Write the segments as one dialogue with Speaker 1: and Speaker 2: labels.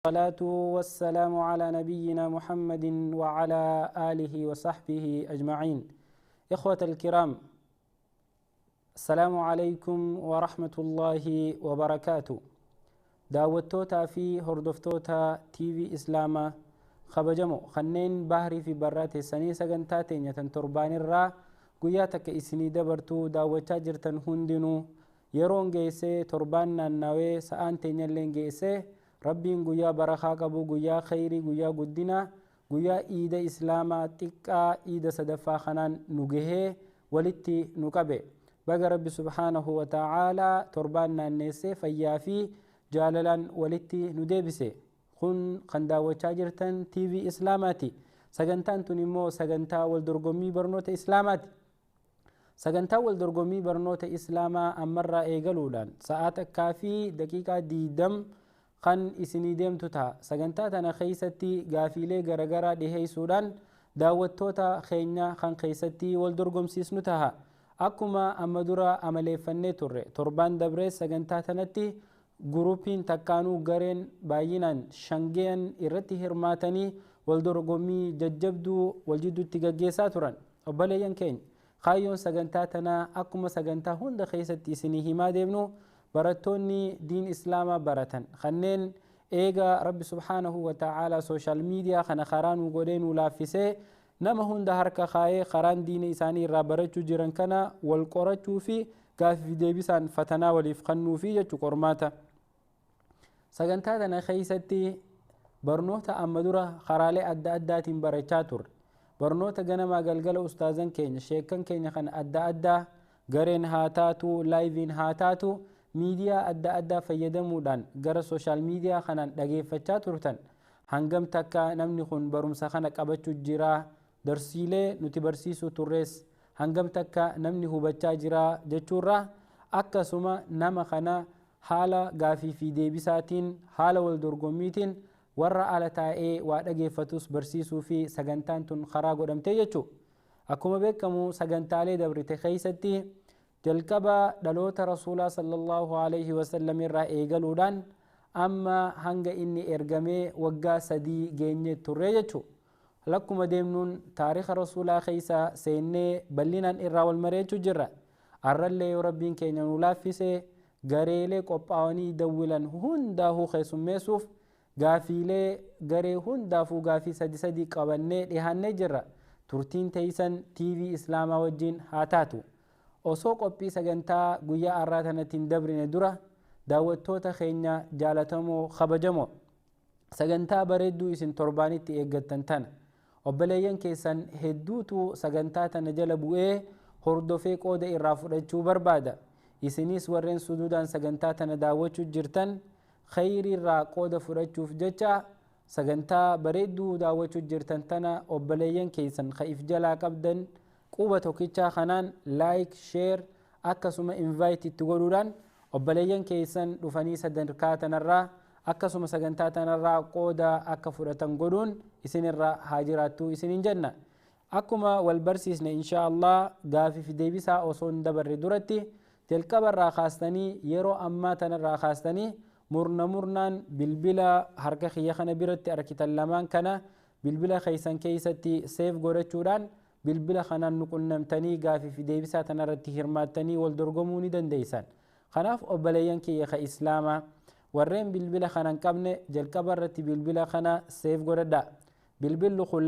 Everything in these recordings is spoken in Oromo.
Speaker 1: الصلاة والسلام على نبينا محمد وعلى آله وصحبه أجمعين. إخوة الكرام، السلام عليكم ورحمة الله وبركاته. داوتوتا في هردفتوتا تي في إسلاما خبجمو خنين بحري في برات السني سغنتاتين يتنتربان الرا قياتك إسني دبرتو داوتا جرتن هندنو يرون جيسي تربان ناوي سآنتين يلين جيسي ربين قيا برخا قبو قيا خيري قيا قدنا قيا إيدا إسلاما تقا إيدا صدفا خنان نقهي ولتي نقبه بقى رب سبحانه وتعالى ترباننا النسي فيافي جاللا ولتي ندبسي خن داوة جرتن تي في إسلاماتي سغنتان تنمو سغنتا والدرقمي برنوت إسلاماتي سغنتا والدرقمي برنوت إسلاما أمر إيقلولان ساعتك كافي دقيقة ديدم خن إسني ديمتو تها سغنتاتنا خيستي غافيلي غرغرا ديهي سودان داوتوتا خينيا خن خيستي والدرقم سيسنو تها أكما أمدورا أملي فني تربان دبري سغنتاتنتي جروبين تكانو غرين باينان شنجين إرتي هرماتني والدرقمي ججبدو والجدو تيغاقيسا تران وباليان كين خايون سغنتاتنا أكما سغنتا هند خيستي إسني هما ديبنو براتوني دين إسلاما براتن خنين إيغا رب سبحانه وتعالى سوشال ميديا خنا خران وقودين ولافسي نما هند هركا خاي خران دين إساني رابرتو جيران كنا والقرتو في قاف في ديبسان فتنا وليفخنو في يجو قرماتا سغنتاتنا خيستي برنوتا أمدورا خرالي أدى أداتين برچاتور برنوتا غنما قلقل أستاذن كين شيكن كين خن أدى غرين هاتاتو لايفين هاتاتو ميديا أدى فيدمودان غرا سوشال ميديا خنان دغيفچا تورتن هنگم تکا نمني خون برومسا خنا قبچو جرا درسيله نوتي برسيسو توريس هنگم تکا نمني هوبچا جرا جچورا اكسما نما خنا حالا غافي في ديبساتين حالا والدرغوميتين ورا على تاي وادغيفتوس برسيسو في سغنتان تن خرا غدمتي يچو اكما بكمو سغنتالي دبرتي خيستي جلقبا دلوت رسول صلى الله عليه وسلم الرأي قالودان أما هنگا إني إرغمي وقا سدي جيني تريجو لكم ديمنون تاريخ رسول خيسا سيني بلنا إرى والمريجو جرى الرلي ربين كينا نلافسي غريلي قبعاني دولا هنداهو خيسو ميسوف غافيلي غري هندافو غافي سدي سدي قباني لهاني جرى ترتين تيسن تي في إسلاما وجين هاتاتو osoo qophii sagantaa guyyaa arraa tanatiin dabrine dura daawwattoota keenya jaalatamoo kabajamoo sagantaa bareedduu isin torbaanitti eeggattan tana obboleeyyan keessan hedduutu sagantaa tana jala bu'ee hordofee qooda irraa fudhachuu barbaada isinis warreen suduudaan sagantaa tana daawwachuu jirtan khayrii irraa qooda fudhachuuf jecha sagantaa bareedduu daawwachuu jirtan tana obboleeyyan keessan ka'if jalaa qabdan quba tokkicha kanaan like share akkasuma invite itti godhuudhaan obboleeyyan keessan dhufanii sadarkaa tanarraa akkasuma sagantaa tanarraa qooda akka fudhatan godhuun isinirraa haa jiraattu isinin jenna akkuma wal barsiisne insha Allah gaafii fi deebisaa osoo hin dabarre duratti jalqabarraa kaastanii yeroo ammaa tanarraa kaastanii murnaan bilbila harka kiyya kana biratti arkitan lamaan kana bilbila keessan keessatti save godhachuudhaan bilbila kanaan nuqunnamtanii gaafii fi deebisaa tanarratti hirmaattanii wal dorgomuu ni dandeeysan kanaaf obboleeyyan kiyya ka islaamaa warreen bilbila kanaan qabne jalqaba irratti bilbila kana seef godhadha bilbillu kun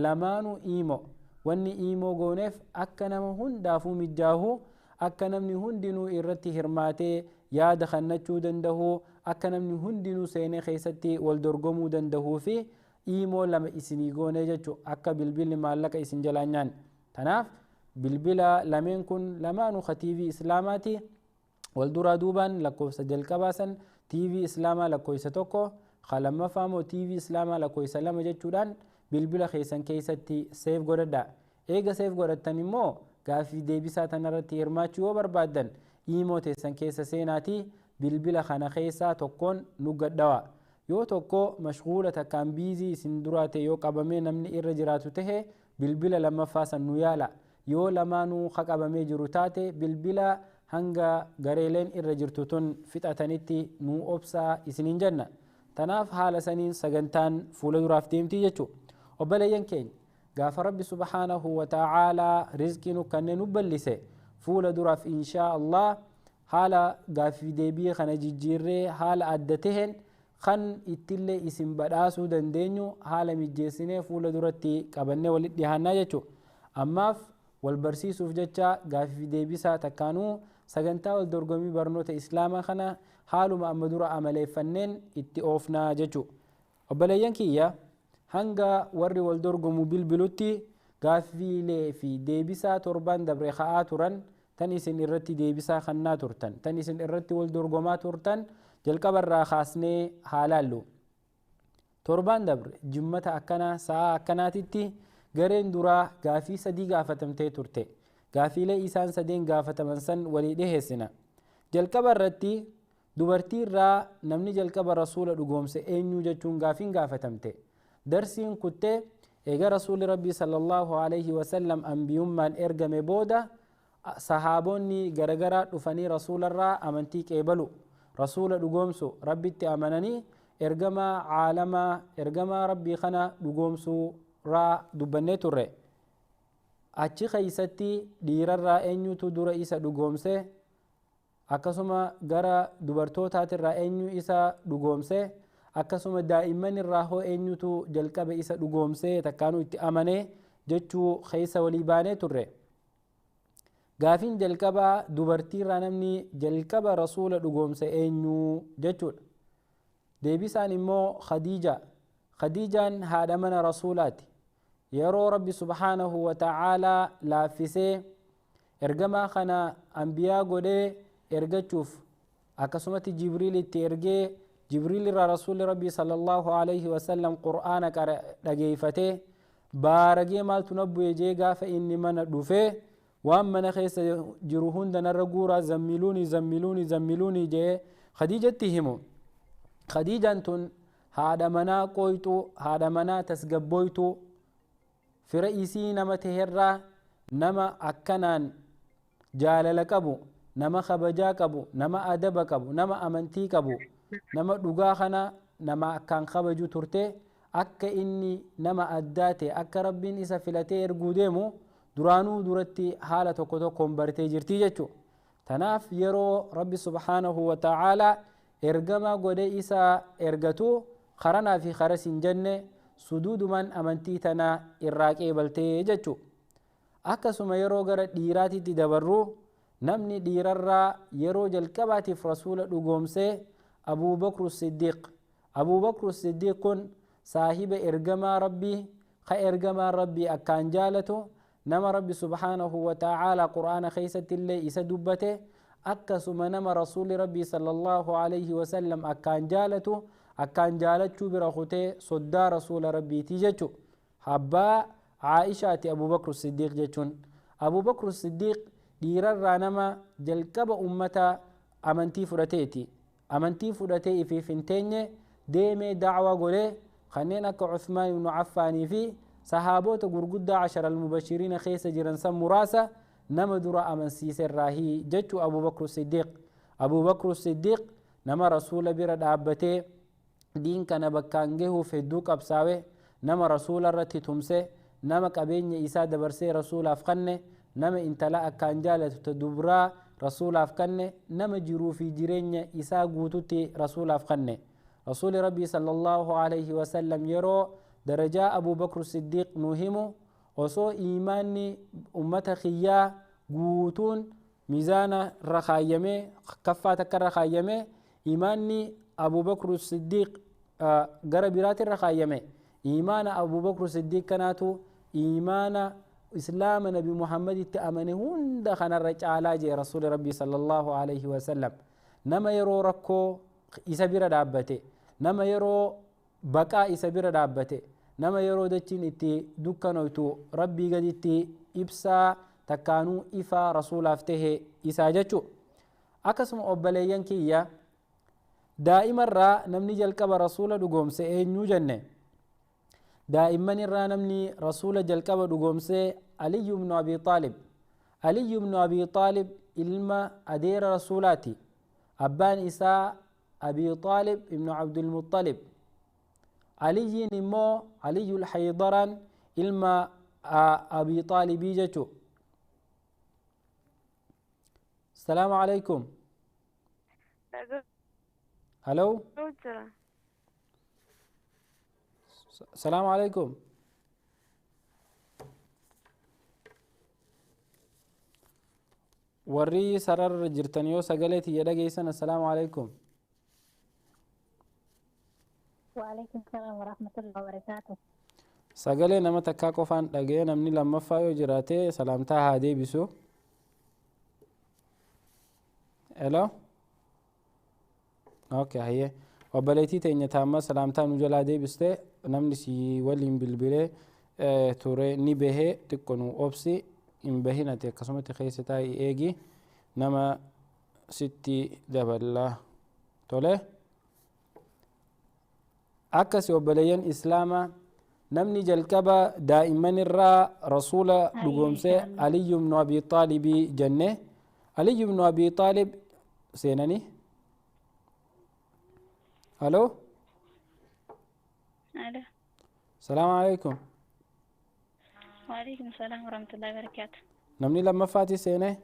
Speaker 1: lamaanu iimo wanni iimoo gooneef akka nama hundaafuu mijjaahu akka namni hundinuu irratti hirmaatee yaada kannachuu dandahu akka namni hundinuu seenee keessatti wal dorgomuu dandahuu fi إيمو لما إسني قوني جاتشو أكا بالبيل مالك إسن جلانيان تناف بالبيلا لمن كن لما نو ختيفي إسلاماتي والدورا دوبان لكو سجل كباسا تيفي إسلاما لكو يستوكو خلما فامو تيفي إسلاما لكو يسلام جاتشو دان بالبيلا خيسان كيستي سيف غوردا إيغا سيف غوردا تنمو غافي ديبسا تنرتي إرماتشو وبربادن إيمو تيسان كيسا سيناتي بالبيلا خانا خيسا توكون نقد دوا yoo tokko mashghuula takkaan biizii isin duraate yoo qabamee namni irra jiraatu tahe bilbila lammaffaa san nu yaala yoo lamaanuu qabamee jiru taate bilbila hanga gareeleen irra jirtu tun fixatanitti nu obsaa isinin jenna tanaaf haala saniin sagantaan fuula duraaf deemtii jechuu. Obboleeyyan keenya gaafa rabbi subhaanahu wa ta'aalaa rizqii nu kanneen nu bal'ise fuula duraaf inshaa Allah haala gaaffii deebii kana jijjiirree haala adda taheen kan ittillee isin badhaasuu dandeenyu haala mijjeessinee fuula duratti qabannee walitti dhiyaannaa jechuudha. Ammaaf wal barsiisuuf jecha gaaffii deebisaa takkaanuu sagantaa wal dorgommii barnoota islaamaa kana haaluma amma dura amaleeffanneen itti oofnaa jechuudha. Obboleeyyan kiyya hanga warri wal dorgomu bilbilutti gaaffiilee fi deebisaa torban dabre ka'aa turan tan isin irratti deebisaa kannaa turtan tan isin irratti wal dorgomaa turtan jalqabarraa kaasnee haalaallu. Torban dabre jimmata akkanaa sa'a akkanaatitti gareen duraa gaaffii sadii gaafatamtee turte. Gaaffiilee isaan sadeen gaafataman san walii dhiheessina. Jalqaba irratti dubartii irraa namni jalqaba rasuula dhugoomse eenyu jechuun gaaffiin gaafatamte. Darsiin kuttee eega rasuuli rabbii sallallahu alaihi wasallam ambiyummaan ergame booda sahaabonni garagaraa dhufanii rasuularraa amantii qeebalu rasuula dhugoomsu rabbitti amananii ergamaa caalamaa ergamaa rabbii kana dhugoomsuurraa dubbannee turre. Achi keeysatti dhiirarraa eenyutu dura isa dhugoomse akkasuma gara dubartootaatirraa eenyu isa dhugoomse akkasuma daa'imman irraa hoo eenyutu jalqabe isa dhugoomse takkaanuu itti amane jechuu keeysa walii baanee turre. Gaafiin jalqabaa dubartiirraa namni jalqaba rasuula dhugoomse eenyu jechuudha. Deebisaan immoo Khadiijaan haadha mana rasuulaati. Yeroo rabbi subhaanahu wa ta'aalaa laaffisee ergamaa kana ambiyaa godhee ergachuuf akkasumatti Jibriil itti ergee Jibriil irraa rasuulli rabbii sallallahu alaihi wasallam qur'aana dhageeyfatee baaragee maaltu na bu'e jee gaafa inni mana dhufee waan mana keessa jiru hunda narra guuraa zammiluuni jee Khadiijatti himu. Khadiijaan tun haadha manaa qoyxuu haadha manaa tasgabbooytuu fira isii nama teherraa nama akkanaan jaalala qabu nama kabajaa qabu nama adaba qabu nama amantii qabu nama dhugaa kana nama akkaan kabaju turte akka inni nama addaate akka rabbiin isa filatee erguu deemu duraanuu duratti haala tokko tokkoon bartee jirtii jechuudha. Tanaaf yeroo rabbi subhaanahu wa ta'aalaa ergama godhe isa ergatu karanaa fi karas hin jenne suduudumaan amantii tana irraa qeebaltee jechuudha. Akkasuma yeroo gara dhiiraatitti dabarru namni dhiirarraa yeroo jalqabaatiif rasuula dhugoomsee Abuu Bakr Siddiq. Abuu Bakr Siddiq kun saahiba ergamaa rabbii ka ergamaa rabbii akkaan jaalatu nama rabbi subhaanahu wa ta'aalaa qur'aana keessatti illee isa dubbate akkasuma nama rasuuli rabbii sallallahu alaihi wasallam akkaan jaalatu akkaan jaalachuu bira kutee soddaa rasuula rabbiitii jechu. Abbaa Aishaati Abuu Bakr Siddiq jechuun. Abuu Bakr Siddiq dhiirarraa nama jalqaba ummata amantii fudhateeti. Amantii fudhatee ifiif hin teenye deemee dacwaa godhee kanneen akka Uthmaan ibnu Affaanii fi sahaabota gurguddaa 10 al-mubashiriina keessa jiran san muraasa nama dura amansiise irraahi jechuu Abuu Bakr Siddiq. Abuu Bakr Siddiq nama rasuula bira dhaabbatee diin kana bakkaan gahuuf hedduu qabsaawe nama rasuula irratti tumse nama qabeenya isaa dabarsee rasuulaaf kanne nama intala akkaan jaalatu ta dubraa rasuulaaf kanne nama jiruu fi jireenya isaa guututti rasuulaaf kanne. Rasuuli rabbii sallallahu alaihi wasallam yeroo darajaa Abuu Bakr Siddiq nu himu osoo iimaanni ummata kiyyaa guutuun miizaana irra kaayyamee kaffaa takka irra kaayyamee iimaanni Abuu Bakr Siddiq gara biraati irra kaayyame iimaana Abuu Bakr Siddiq kanaatu iimaana islaama nabi Muhammad itti amane hunda kanarra caalaa jee rasuuli rabbii sallallahu alaihi wasallam. Nama yeroo rakkoo isa bira dhaabbate nama yeroo baqaa isa bira dhaabbate nama yeroo dachiin itti dukkanoytu rabbii gaditti ibsaa takkaanuu ifaa rasuulaaf tahe isaa jechu. Akkasuma obboleeyyan kiyya daa'imarraa namni jalqaba rasuula dhugoomse eenyu jenne. Daa'imman irraa namni rasuula jalqaba dhugoomse Aliyyu ibnu Abii Xaalib. Aliyyu ibnu Abii Xaalib ilma adeera rasuulaati. Abbaan isaa أبي طالب ابن عبد المطلب. علي نمو علي الحيضران إلما أبي طالب جتو. السلام عليكم. هلو. السلام عليكم. وري سرر جرتنيو سقلتي يدقيسن. السلام عليكم.
Speaker 2: وعليكم السلام ورحمة الله وبركاته.
Speaker 1: سقلي نما تكاكو فان دقي نمني لما فايو جراتي سلامتا هادي بسو. الو اوكي هي وبليتي تيني تاما سلامتا نجلا دي بستي نمني سي ولين بالبلي توري نبه تكونو اوبسي إن بهنا تكسمت خيستاي إيجي نما ستي دبلا تولي أكس وبليان إسلاما نمني جلكبا دائما الرا رسول لقومسي علي بن أبي طالب جنة. علي بن أبي طالب سيناني. ألو.
Speaker 2: ألو.
Speaker 1: السلام عليكم.
Speaker 2: وعليكم السلام ورحمة الله وبركاته.
Speaker 1: نمني لما فاتي سينه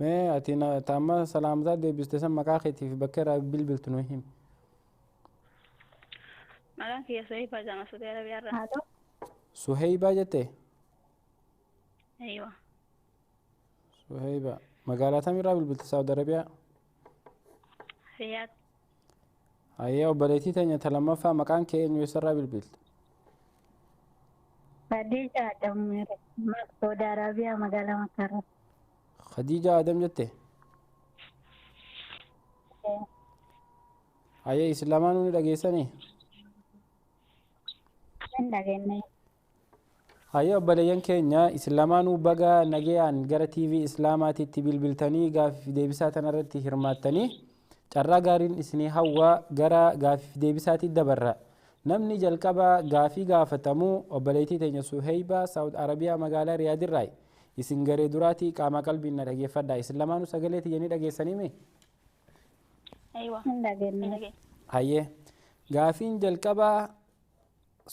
Speaker 1: ما أتينا تاما سلام ذات دي بيستسمى مكاخيتي في بكرة بلبل تنوهم.
Speaker 2: مالك يا سهيبة جانا سودي عربية. ألو.
Speaker 1: سهيبة جتة.
Speaker 2: أيوة.
Speaker 1: سهيبة مقالة ميرا بلبل سعودي عربية.
Speaker 2: رياض.
Speaker 1: أيه وبليتي تانية تلما فا مكان كين يسرى بلبل.
Speaker 2: خديجة آدم سعودي عربية مقالة مكة.
Speaker 1: خديجة آدم جتة. أيه إسلامان ندقيسني.
Speaker 2: ندقيني.
Speaker 1: أيه وبليان كينيا إسلامان بقى نجيان جرى تي في إسلاماتي تبلبلتني قاف ديبساتنا رتي هرماتني. carraa gaariin isinii hawwa gara gaafii deebisaatti dabarra. Namni jalqaba gaafii gaafatamuu obboleettii teenya Suheyba Saawud Arabiyaa magaalaa Riyaadirraa. Isin garee duraatii qaama qalbiin na dhageeffadha. Isin lamaanuu sagalee tiyyanii dhageessanii mee?
Speaker 2: Aywa.
Speaker 1: Hayyee gaafiin jalqabaa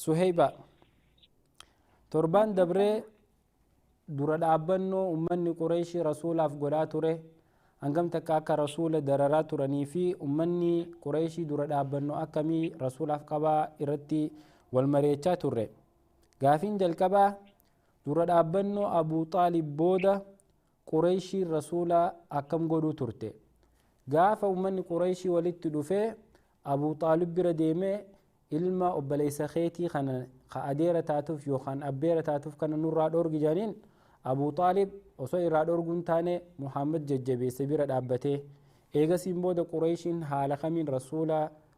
Speaker 1: Suheyba torbaan dabree dura dhaabbannoo ummanni Qureeshii rasuulaaf godhaa ture. hangam takka akka rasuula dararaa turanii fi ummanni Qureeshii dura dhaabbannoo akkamii rasuulaaf qabaa irratti wal mari'achaa turre. Gaafiin jalqabaa dura dhaabbannoo Abuu Xaalib booda Qureeshii rasuula akkam godhuu turte. Gaafa ummanni Qureeshii walitti dhufee Abuu Xaalib bira deemee ilma obboleessa keetii kana adeera taatuuf yookaan abbeera taatuuf kana nurraa dhoorgi jedhaniin Abuu Xaalib osoo irraa dhoorguun taane Muhammad jajjabeesse bira dhaabbatee eegasiin booda Qureeshiin haala kamiin rasuula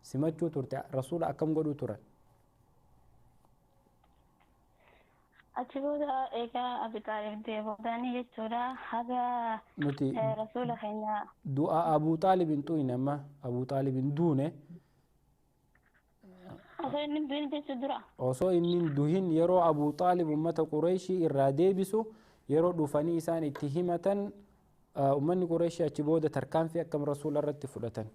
Speaker 1: simachuu turte. Rasuula akkam godhuu turan.
Speaker 2: Achi booda egaa Abii Xaalib deebi'anii jechuudha haga
Speaker 1: nuti
Speaker 2: rasuula keenya
Speaker 1: du'a Abuu Xaalib hin tuyne amma Abuu Xaalib hin duune osoo inni hin duhin yeroo Abuu Xaalib ummata Qureeshii irraa deebisu yeroo dhufanii isaan itti himatan ummanni Qureeshii achi booda tarkaanfii akkam rasuula irratti fudhatan.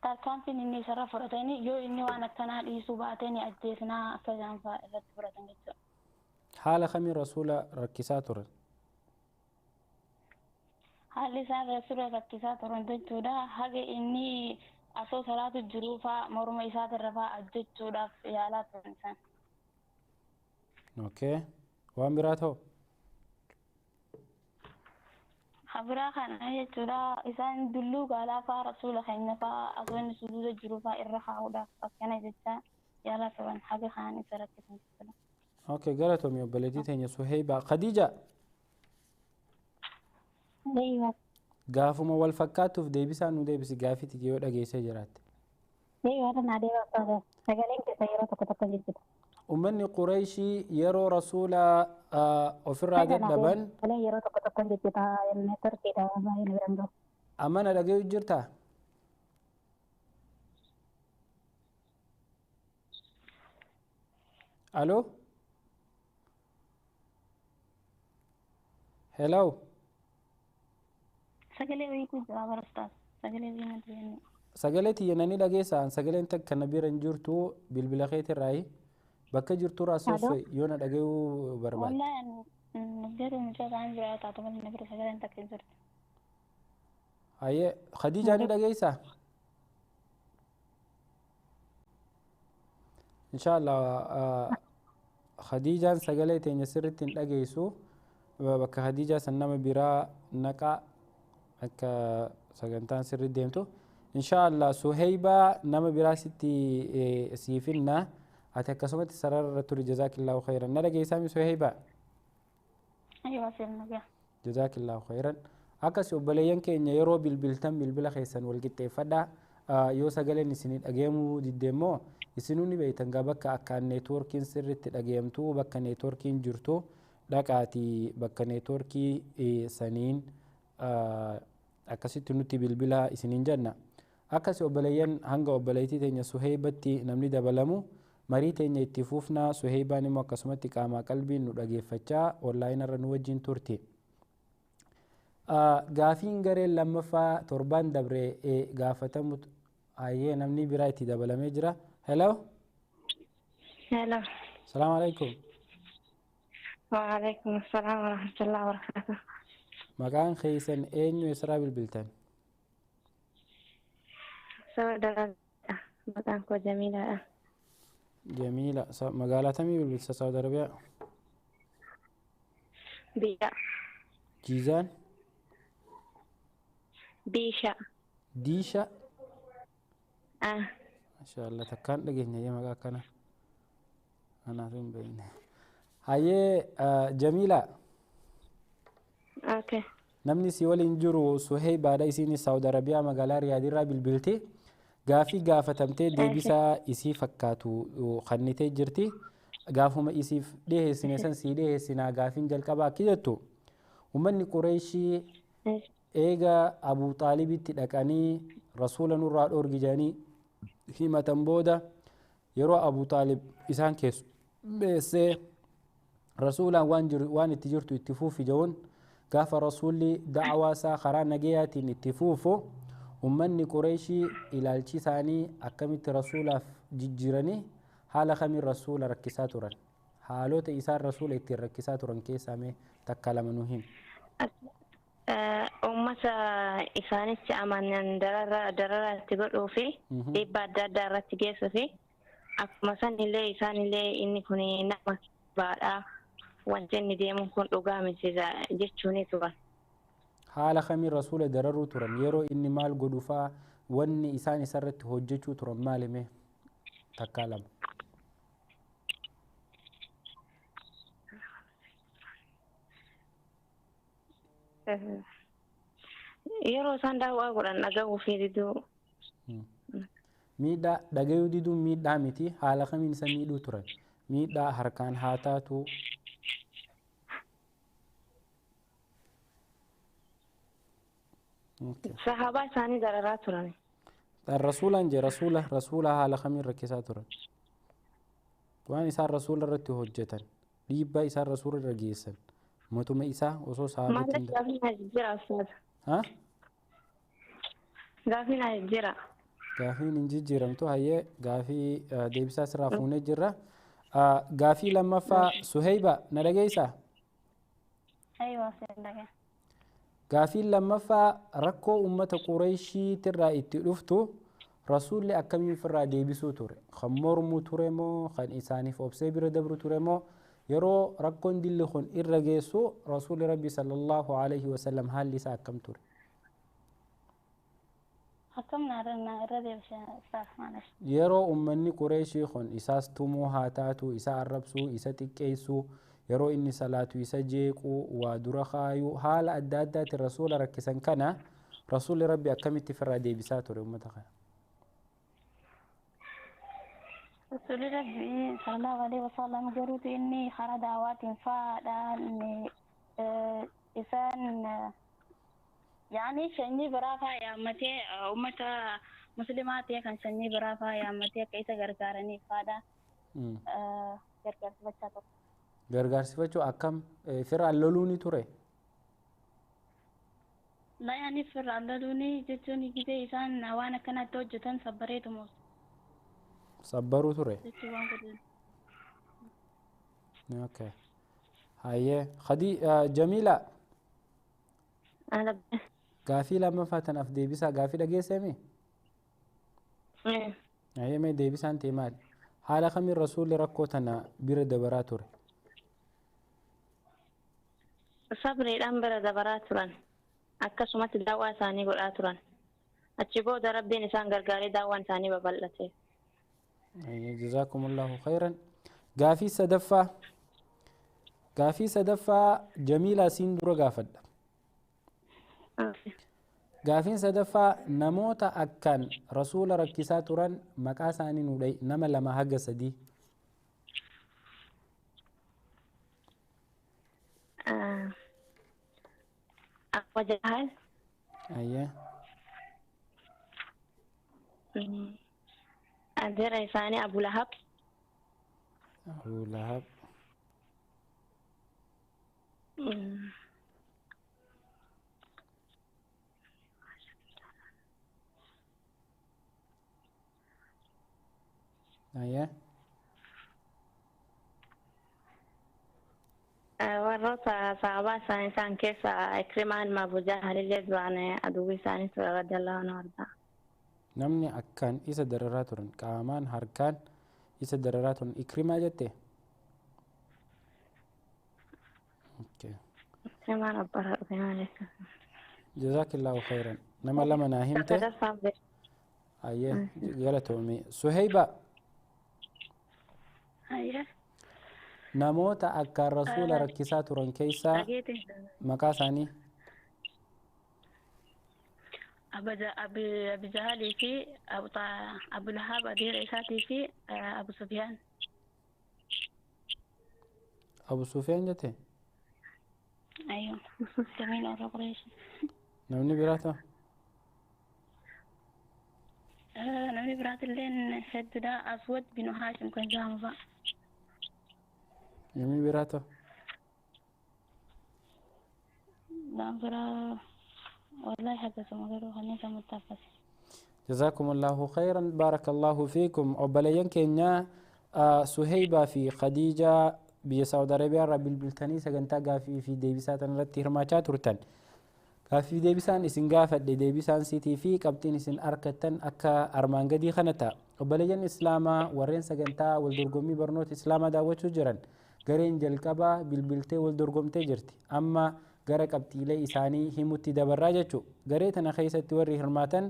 Speaker 2: Tarkaanfiin inni isarra fudhatanii yoo inni waan akkanaa dhiisuu baatee ni ajjeesnaa akka isaan fa'aa irratti fudhatan jechuudha.
Speaker 1: Haala kamiin rasuula rakkisaa turan?
Speaker 2: Haalli isaan rasuula rakkisaa turan jechuudha haga inni asoo salaatu jiruu fa'aa morma isaatirra fa'aa ajjechuudhaaf yaalaa turan isaan.
Speaker 1: Okay. Waan biraa ta'u?
Speaker 2: Habiraa kana jechuudha isaan dulluu gaalaa fa'aa rasuula keenya fa'aa asoo inni sujuuda jiruu fa'aa irra kaa'uudhaaf akkana jecha yaalaa turan haga kaan isa rakkisan jechuudha.
Speaker 1: Okay, galatoomii obboleettii teenya Suheyba. Khadija. Gaafuma wal fakkaatuuf deebisaa nu deebisi gaafii tiyya yoo dhageessee jiraatte.
Speaker 2: Sagaleen keessa yeroo tokko tokko jechuudha.
Speaker 1: Ummanni Qureeshii yeroo rasuula ofirraa dadhaban
Speaker 2: yeroo tokko tokko jechuudha neetworkiidha baay'ee biran gahu.
Speaker 1: Amma na dhaga'uu jirtaa? Aloo? hello
Speaker 2: sagalee wayii jira barastaas sagalee wayii madiyanii
Speaker 1: sagalee tiyyananii dhageessaan sagaleen takka na bira hin jirtu bilbila keetirraayi bakka jirtu raasoo yoo na dhagayuu barbaade.
Speaker 2: Wallahi garuu mucaa ta'an jira taatu malee na bira sagaleen takka hin jirtu.
Speaker 1: Hayyee Khadijaa ni dhageessaa? Inshaallah Khadijaan sagalee teenya sirriitti hin dhageessu bakka Khadijaa san nama biraa naqaa akka sagantaan sirriitti deemtu. Inshaallah Suheybaa nama biraa sitti siifinna ati akkasumatti sararra turi jazaakillaahu khayran na dhageessaami Suheybaa?
Speaker 2: Ayyuwa sirna gaa.
Speaker 1: Jazaakillaahu khayran akkas obboleeyyan keenya yeroo bilbiltan bilbila keessan wal qixxeeffadhaa yoo sagaleen isinii dhageemuu diddeemmoo isinuu ni beektan gaa bakka akkaan neetwoorkiin sirriitti dhageemtu bakka neetwoorkiin jirtu dhaqaatii bakka neetwoorkii saniin akkasitti nutti bilbila isiniin jenna. Akkas obboleeyyan hanga obboleettii teenya Suheybatti namni dabalamu marii teenya itti fuufnaa Suheybaan immoo akkasumatti qaamaa qalbiin nu dhageeffachaa onlaayinarra nu wajjin turti. Gaafiin gareen lammaffaa torbaan dabree gaafatamu hayyee namni biraa itti dabalamee jira. Hello.
Speaker 2: Hello.
Speaker 1: Salaamu alaikum.
Speaker 2: Wa alaikum assalaam wa rahmatullahi wa barakatuh.
Speaker 1: Maqaan keessan eenyu eessaa bilbiltan?
Speaker 2: Saudara maqaan koo Jamiilaadha.
Speaker 1: Jamiila magaalaa tamii bilbilsa Saudi Arabiyaa?
Speaker 2: Biyya.
Speaker 1: Jiizaan?
Speaker 2: Diisha.
Speaker 1: Diisha? Mashaallah takkaan dhageenya maqaa akkana. Anaaf hin beekne. Hayyee Jamiila.
Speaker 2: Okay.
Speaker 1: Namni si waliin jiru Suheybaadha isiin Saudi Arabiyaa magaalaa Riyaadirraa bilbilti. Gaafii gaafatamtee deebisaa isii fakkaatu kannitee jirti. Gaafuma isiif dhiheessine san sii dhiheessinaa gaafiin jalqabaa akki jettu. Uummanni Qureeshii eega Abuu Xaalibitti dhaqanii rasuula nurraa dhoorgijanii himatan booda yeroo Abuu Xaalib isaan keessummeessee rasuulaan waan itti jirtu itti fuufi jechuun gaafa rasuulli da'awaa isaa karaa nagayaatiin itti fuufu ummanni Qureeshii ilaalchi isaanii akkamitti rasuulaaf jijjiiranii haala kamiin rasuula rakkisaa turan haalota isaan rasuula ittiin rakkisaa turan keessaa mee takka lama nu himi.
Speaker 2: Uummata isaanitti amanan dararaa itti godhuu fi dhiibbaa adda addaa irratti geessuu fi akkuma sanillee isaanillee inni kun nama baadhaa wanti inni deemu kun dhugaa miti jechuun turan.
Speaker 1: Haala kamiin rasuula dararuu turan yeroo inni maal godhufaa wanni isaan isarratti hojjechuu turan maalime takkaa lama.
Speaker 2: Yeroo isaan daawwaa godhan dhagahuu fi diduu.
Speaker 1: Miidhaa dhagahuu diduun miidhaa miti haala kamiin isa miidhuu turan miidhaa harkaan haa taatu.
Speaker 2: Sahaabaa isaanii dararaa turan.
Speaker 1: Rasuulaan jee rasuula haala kamiin rakkisaa turan waan isaan rasuula irratti hojjetan dhiibbaa isaan rasuula irra geessan matuma isaa osoo sahaabatti gaafiin hin jijjiiramtu hayyee gaafii deebisaa sirraa fuunee jirra. Gaafii lammaffaa Suheyba na dhageessaa? Gaafiin lammaffaa rakkoo uummata Qureeshiitirraa itti dhuftu rasuulli akkamiin ofirraa deebisuu ture kan mormu ture moo kan isaaniif obsee bira dabru ture moo yeroo rakkoon dilli kun irra geessu rasuulli rabbi sallallahu alaihi wasallam haalli isaa akkam ture? Yeroo uummanni Qureeshii kun isaas tumuu haa taatu isa arrabsuu isa xiqqeessuu yeroo inni salaatu isa jeequu waa dura kaayuu haala adda addaatti rasuula rakkisan kana rasuulli rabbi akkamitti ofirraa deebisaa ture uummata kana?
Speaker 2: Rasuulli rabbi sallallahu alaihi wasallam garuutu inni karaa daawaatiin faadhaan isaan yaani sanyii biraa faa yaammatee uummata muslimaa ta'e kan sanyii biraa faa yaammatee akka isa gargaaraniif faadha gargaarsifachaa ture.
Speaker 1: Gargaarsifachuu akkam firaan loluu ni ture?
Speaker 2: لا يعني في الرعلة جتوني كده إنسان وانا كانت توجتن صبريتهم
Speaker 1: صبروا تري
Speaker 2: جتوا وان قدر
Speaker 1: اوكي هاي خدي جميلة
Speaker 2: أنا
Speaker 1: قافي لما فاتن اف ديبسا قافي دقي سمي هاي ما ديبسا انت مال حالا خمي الرسول ركوتنا بير دبراتور
Speaker 2: صبري الأمبر دبراتران akkasumatti daawwaa isaanii godhaa turan achi booda rabbiin isaan gargaaree daawwaan isaanii babal'ate.
Speaker 1: جزاكم الله خيرا. قافي سدفا جميلة سندرو قافد قافين سدفا نموت أكان رسول ركسا تران مكاساني نولي نما لما حق سدي
Speaker 2: أبو جهل
Speaker 1: أيه
Speaker 2: أدير إنساني أبو لهب
Speaker 1: أبو لهب أيه
Speaker 2: warroota sahabaa isaanii isaan keessa Ikrimaa ilma Abu Jahal illee duraan aduwwii isaanii ture radiyallahu anhu argaa.
Speaker 1: namni akkaan isa dararaa turan qaamaan harkaan isa dararaa turan Ikrimaa jette.
Speaker 2: Ikrimaan abbaa dhufe maaliif?
Speaker 1: جزاك الله خيرا. نما لما ناهمت أيه قالتهم سهيبة
Speaker 2: أيه
Speaker 1: نموت أكار رسول ركسات رن كيسا مكاساني
Speaker 2: أبو جهل في أبو لهب أدير إساتي في أبو سفيان
Speaker 1: أبو سفيان جته
Speaker 2: أيوه جميل أو قريش
Speaker 1: نمني براته
Speaker 2: نمني برات اللين سيدنا أسود بن هاشم كان جامبا
Speaker 1: نمني براته
Speaker 2: برا والله حتى سمعوا خلني سمعت
Speaker 1: جزاكم الله خيرا بارك الله فيكم عبليان كينيا سهيبة في خديجة بسعودي عربية رب البلتاني سجنتا غافي في ديبسات نرتي هرماچا تورتن غافي ديبسان اسن غافد ديبسان سيتي في قبطين اسن اركتن اكا ارمانغدي خنتا عبليان اسلاما ورين سجنتا والدرغومي برنوت اسلاما داوچو جرن غرين جلقبا بالبلتي والدرغومتي جرتي اما غره قبطيله اساني هموتي دبرا جچو غريتنا خيستي وري هرماتن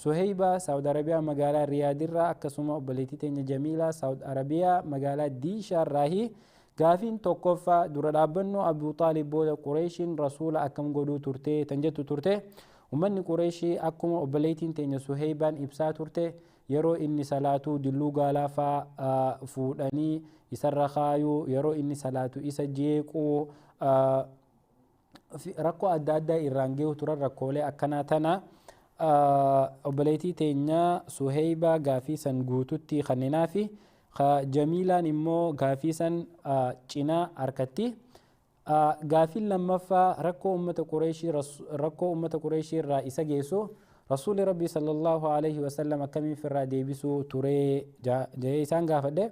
Speaker 1: سهيبة سعودي عربية مقالة رياض الرا أكسوما أبليتي تيني جميلة سعودي عربية مقالة ديشا الراهي غافين توقفا دورابنو أبو طالب بودا قريشين رسول أكم قدو ترتي تنجتو ترتي ومن قريشي أكم أبليتين تيني سهيبان إبسا ترتي يرو إني صلاتو دلو قالا فا فوداني يسر خايو يرو إني صلاتو إسا جيكو ركو أدى أدى إرانجيو ترى ركولي أكناتنا أبليتي تينيا سهيبة غافي سن غوتوتي خننافي جميلة نمو غافي سن چنا أركتي غافي لما فا ركو أمة قريشي رئيسة جيسو رسول ربي صلى الله عليه وسلم كمي في الرادي بسو توري جيسان غافده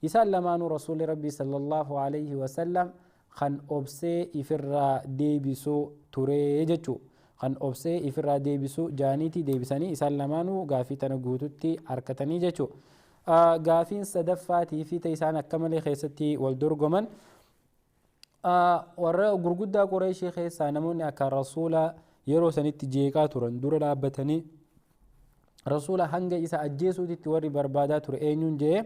Speaker 1: إسان لمانو رسول ربي صلى الله عليه وسلم خن أبسي إفرا ديبسو توري جتو خن أبسي إفرا ديبسو جانيتي ديبساني إسان لمانو غافي تنقوتوتي أركتني جتو غافين سدفاتي في تيسان أكمل خيستي والدرغمن ورى غرغدا قريشي خيسا نموني أكا رسولا يرو سنتي جيكا تورن دور لابتني رسولا هنگا إسا أجيسو تتوري بربادا تور أينيون جي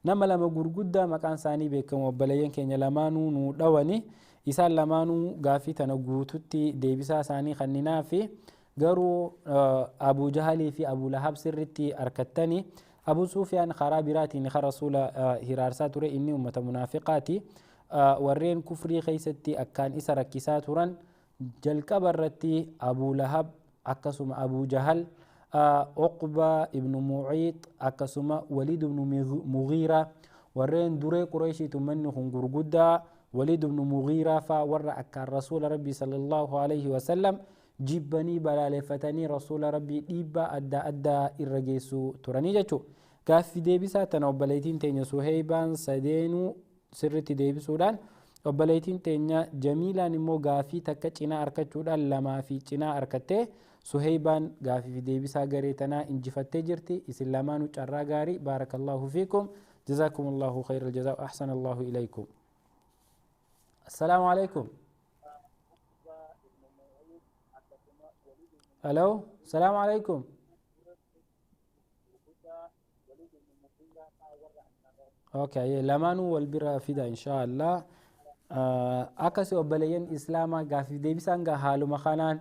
Speaker 1: نما لما غرغدا مكان ساني بكم وبلين كينيا لمانو نو دواني إسان لمانو غافي تنقوتوتي ديبسا ساني خننا في غرو أبو جهل في أبو لهب سرتي أركتني أبو سفيان خرابراتي نخر رسول هرارسات ترى إني أمة منافقاتي ورين كفري خيستي أكان إسا ركساتورا جل كبرتي أبو لهب أكسم أبو جهل عقبة ابن معيط أكسم وليد بن مغيرة ورين دري قريشي تمني خنقرقودا وليد بن مغيرة فور أكان رسول ربي صلى الله عليه وسلم jibbanii balaaleffatanii rasuula rabbii dhiibbaa adda addaa irra geessu turanii jechuudha. Gaaffii deebisaa tana obboleettiin teenya Suheybaan sadeenuu sirritti deebisuudhaan obboleettiin teenya Jamiilaan immoo gaaffii takka cinaa harkachuudhaan lamaa fi cinaa harkattee Suheybaan gaaffii deebisaa garee tanaa injifattee jirti. Isin lamaanuu carraa gaarii baarakallahu fiikum jazakumullahu khayral jazaa wa ahsanallahu ilaykum. Assalaamu alaykum. Hello, السلام عليكم. اوكي لمانو والبرا فيدا ان شاء الله. akasi obboleeyyan islaamaa gaaffii deebisaan haaluma kanaan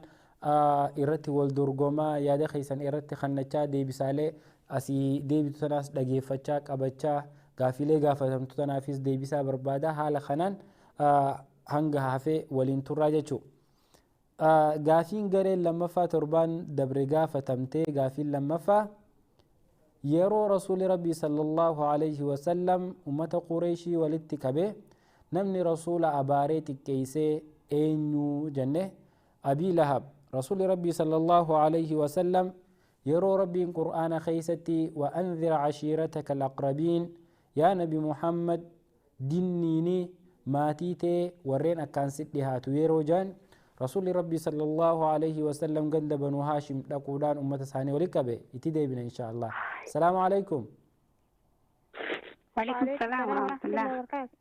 Speaker 1: irratti wal dorgomaa yaada keessan irratti kannachaa deebisaalee asii deebitu tanaas dhageeffachaa qabachaa gaaffiilee gaafatamtu tanaafis deebisaa barbaada haala kanaan hanga hafee waliin turraa jechuudha. Gaaffiin gareen lammaffaa torbaan dabre gaafatamtee gaaffiin lammaffaa yeroo rasuuli rabbii sallallahu alayhi wasallam ummata qureeshii walitti qabee namni rasuula abaaree xiqqeessee eenyu jenne abii lahab. rasuuli rabbii sallallahu alayhi wasallam yeroo rabbiin qur'aana keessatti wa anzir cashiirataka alaqrabiin yaa nabi muhammad dinniini maatii tee warreen akkaan si dhihaatu yeroo jaan rasuuli rabbii sallallahu alayhi wasallam ganda banuu haashim dhaquudhaan ummata isaanii walitti qabe. itti deebina insha allah. السلام عليكم.
Speaker 2: وعليكم السلام ورحمة الله وبركاته.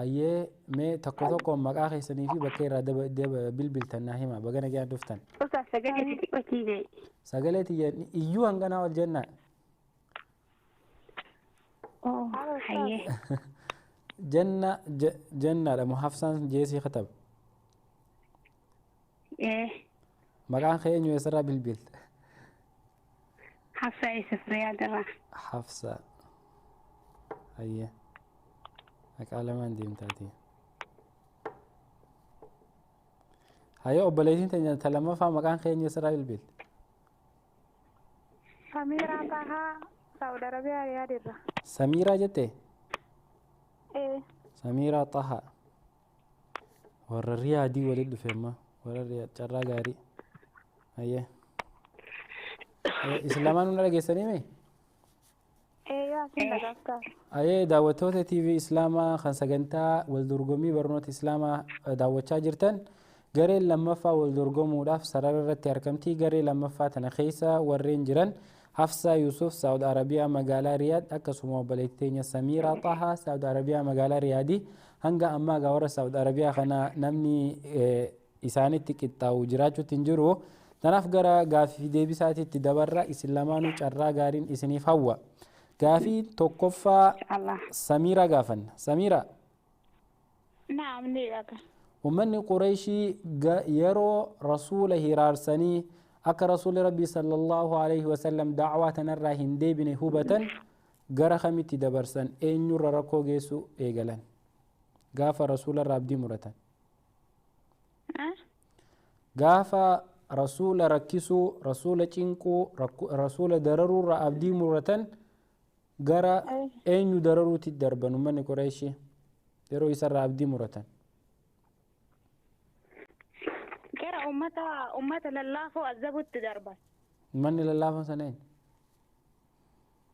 Speaker 1: أيه مي تكوتو مقاخي سني في بكير دب بالبلتن ناهما بغنا جا دفتن.
Speaker 2: أستاذ سجلتي وكيلي.
Speaker 1: سجلتي إيو هنغنا والجنة.
Speaker 2: أوه حيه.
Speaker 1: جنة لما حفصان جيسي خطب.
Speaker 2: إيه.
Speaker 1: مقاخي إنو يسرى بالبلت.
Speaker 2: حفصة عيسى فرياد الله.
Speaker 1: حفصة هيا هيك على ما عندي متاتي هيا أبليتين تاني تلما فا مكان خير يسرى البيت.
Speaker 2: سميرة طه سعودي عربية رياض الرا.
Speaker 1: سميرة جتة.
Speaker 2: إيه.
Speaker 1: سميرة طه ورا الرياضي ولد فيما ورا الرياض جرا غاري هيا islaamaan hunda dhageessanii mee? Ayee daawwattoota TV islaamaa kan sagantaa wal dorgommii barnoota islaamaa daawwachaa jirtan gareen lammaffaa wal dorgomuudhaaf sarara irratti argamtii. garee lammaffaa tana keessa warreen jiran Hafsa Yusuf Saudi Arabiyaa magaalaa Riyaad akkasuma obboleettii teenya Samiira Taha Saudi Arabiyaa magaalaa Riyaadii. hanga ammaa warra Saudi Arabiyaa kana namni isaanitti qixxaa'u jiraachuutti hin jiru. tanaaf gara gaaffii deebisaatiitti dabarra. isin lamaanuu carraa gaariin isiniif hawwa. gaaffii tokkoffaa Samiira gaafanna. Samiira.
Speaker 2: Naam ni dhaga.
Speaker 1: ummanni Qureeshii yeroo rasuula hiraarsanii akka rasuuli rabbii sallallahu alayhi wasallam da'waa tanarraa hin deebine hubatan gara kamitti dabarsan eenyurra rakkoo geessu eegalan gaafa rasuularraa abdii muratan? gaafa rasuula rakkisuu, rasuula cinquu, rasuula dararurra abdii muratan gara eenyu dararuutti darban ummanni Qureeshii yeroo isarraa abdii muratan?
Speaker 2: Gara ummata lallaafoo azabutti darban.
Speaker 1: Ummanni lallaafoo sana eenyu?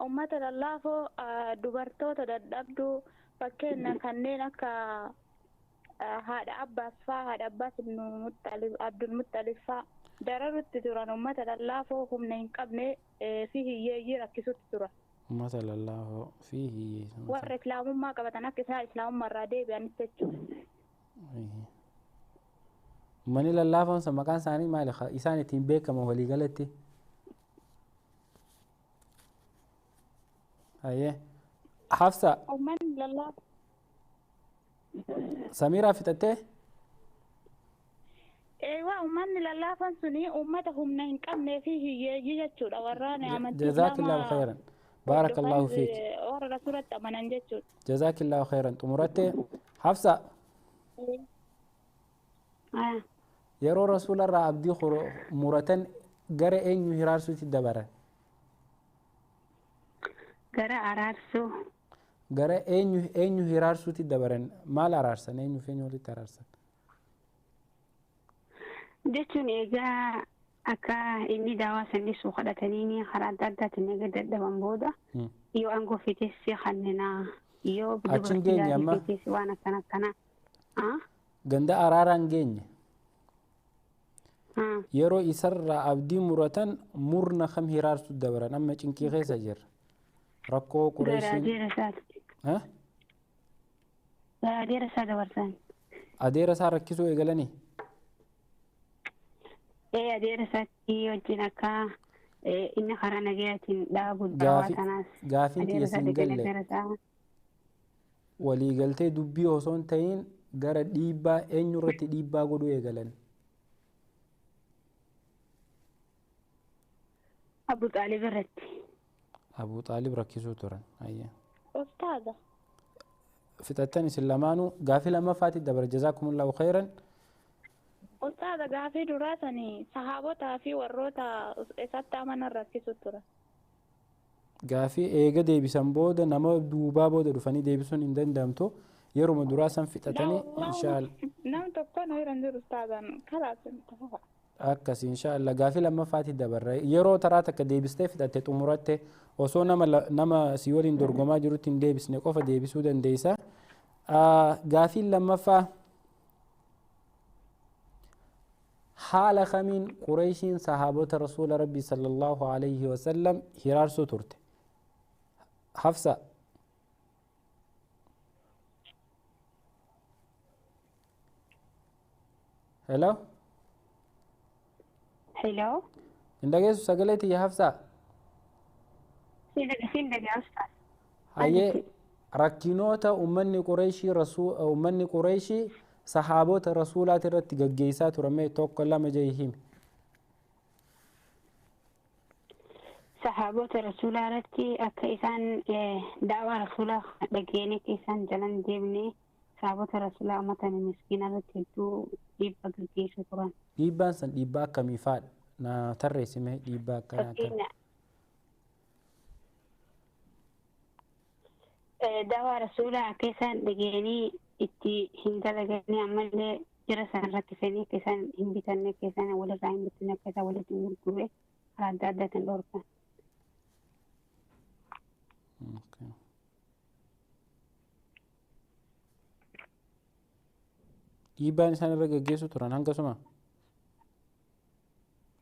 Speaker 2: Ummata lallaafoo dubartoota dadhabduu fakkeenya kanneen akka haadha Abbaas faa, haadha Abbaas Abdul Muttalib faa dararutti turan ummata lallaafoo humna hin qabne fi hiyyeeyyii rakkisutti turan.
Speaker 1: Ummata lallaafoo fi hiyyeeyyii.
Speaker 2: Warra islaamummaa qabatan akka isaan islaamummaa irraa deebi'anis jechuudha.
Speaker 1: Ummanni lallaafoon san maqaan isaanii maali? Isaan ittiin beekaman waliigalatti? Hayyee Hafsa.
Speaker 2: Ummanni lallaafoo.
Speaker 1: Samiiraa fixattee?
Speaker 2: Eewwa ummanni lallaafoon suni ummata humna hin qabnee fi hiyyeeyyii jechuudha. warraan amantii
Speaker 1: Jazaakillahu khayran. Baarakallahu fiik.
Speaker 2: warra rasuulatti amanan jechuudha.
Speaker 1: Jazaakillahu khayran. xumurattee Hafsa. yeroo rasuularraa abdii muratan gara eenyu hiraarsuutti dabaran?
Speaker 2: Gara araarsuu.
Speaker 1: gara eenyu hiraarsuutti dabaran? maal araarsan? eenyu fi eenyu walitti araarsan?
Speaker 3: jechuun egaa akka inni daawaa sanni suu kadhatanii karaa adda addaatiin egaa dadhaban booda yoo aangoo fiiteessi kanneenaa yoo
Speaker 1: Achiin geenye amma
Speaker 3: fiiteessi waan akkana
Speaker 1: ganda araaraan geenye yeroo isarraa abdii muratan murna kam hiraarsu dabaran amma cinqii keessa jirra rakkoo qureeshiin
Speaker 3: adeera isaa dabarsan
Speaker 1: adeera isaa rakkisuu eegalanii
Speaker 3: adeera isaatti wajjin akka inni karaa nagayaatiin dhaabu daawaa kanaas
Speaker 1: gaafiin xiyyeessin galle waliigaltee dubbii osoo hin ta'in gara dhiibbaa eenyu irratti dhiibbaa godhuu eegalan
Speaker 3: Abu Xaalib irratti
Speaker 1: Abu Xaalib rakkisuu turan ayya
Speaker 2: Ustaaza
Speaker 1: fixattan isin lamaanuu gaafii lammaffaatti dabar jazaakumullahu khayran
Speaker 2: Ustaaza gaafii duraatanii sahaabotaa fi warroota isatti amanan rakkisu turan.
Speaker 1: Gaafii eega deebisan booda nama duubaa booda dhufanii deebisuun hin danda'amtu yeroo duraa san fixatanii inshaalla.
Speaker 2: Nam tokko na jiran jiru ustaazan kalaas
Speaker 1: akkas inshaalla gaafii lammaffaatti dabarra yeroo taraa takka deebistee fixatte xumuratte osoo nama si waliin dorgomaa jirutti hin deebisne qofa deebisuu dandeessa. Gaafiin lammaffaa حال خمين قريشين صحابة رسول ربي صلى الله عليه وسلم هرار سطرت حفصة هلو عندك ايش سجلتي يا حفصة
Speaker 3: سين يا أستاذ
Speaker 1: هاي ركينوتا أمني قريشي صحابات رسولات الرت جيسات ورمي توكل لما جايهم
Speaker 3: صحابات رسولات كيسان دعوة رسوله بجيني كيسان جلن ديبني صحابات رسوله أمتى مسكينة تلتو ديبا جيسو قرآن
Speaker 1: ديبا سن ديبا كميفاد نا ترى سمه ديبا كنا
Speaker 3: دعوة رسوله كيسان بجيني itti hin dalaganii ammallee jira san rakkisanii akka isaan hin bitanne akka isaan walirraa hin bitne akka isaan walitti hin gurgurre karaa adda addaatiin dhorkan.
Speaker 1: Dhiibbaan isaan irra gaggeessu turan hangasuma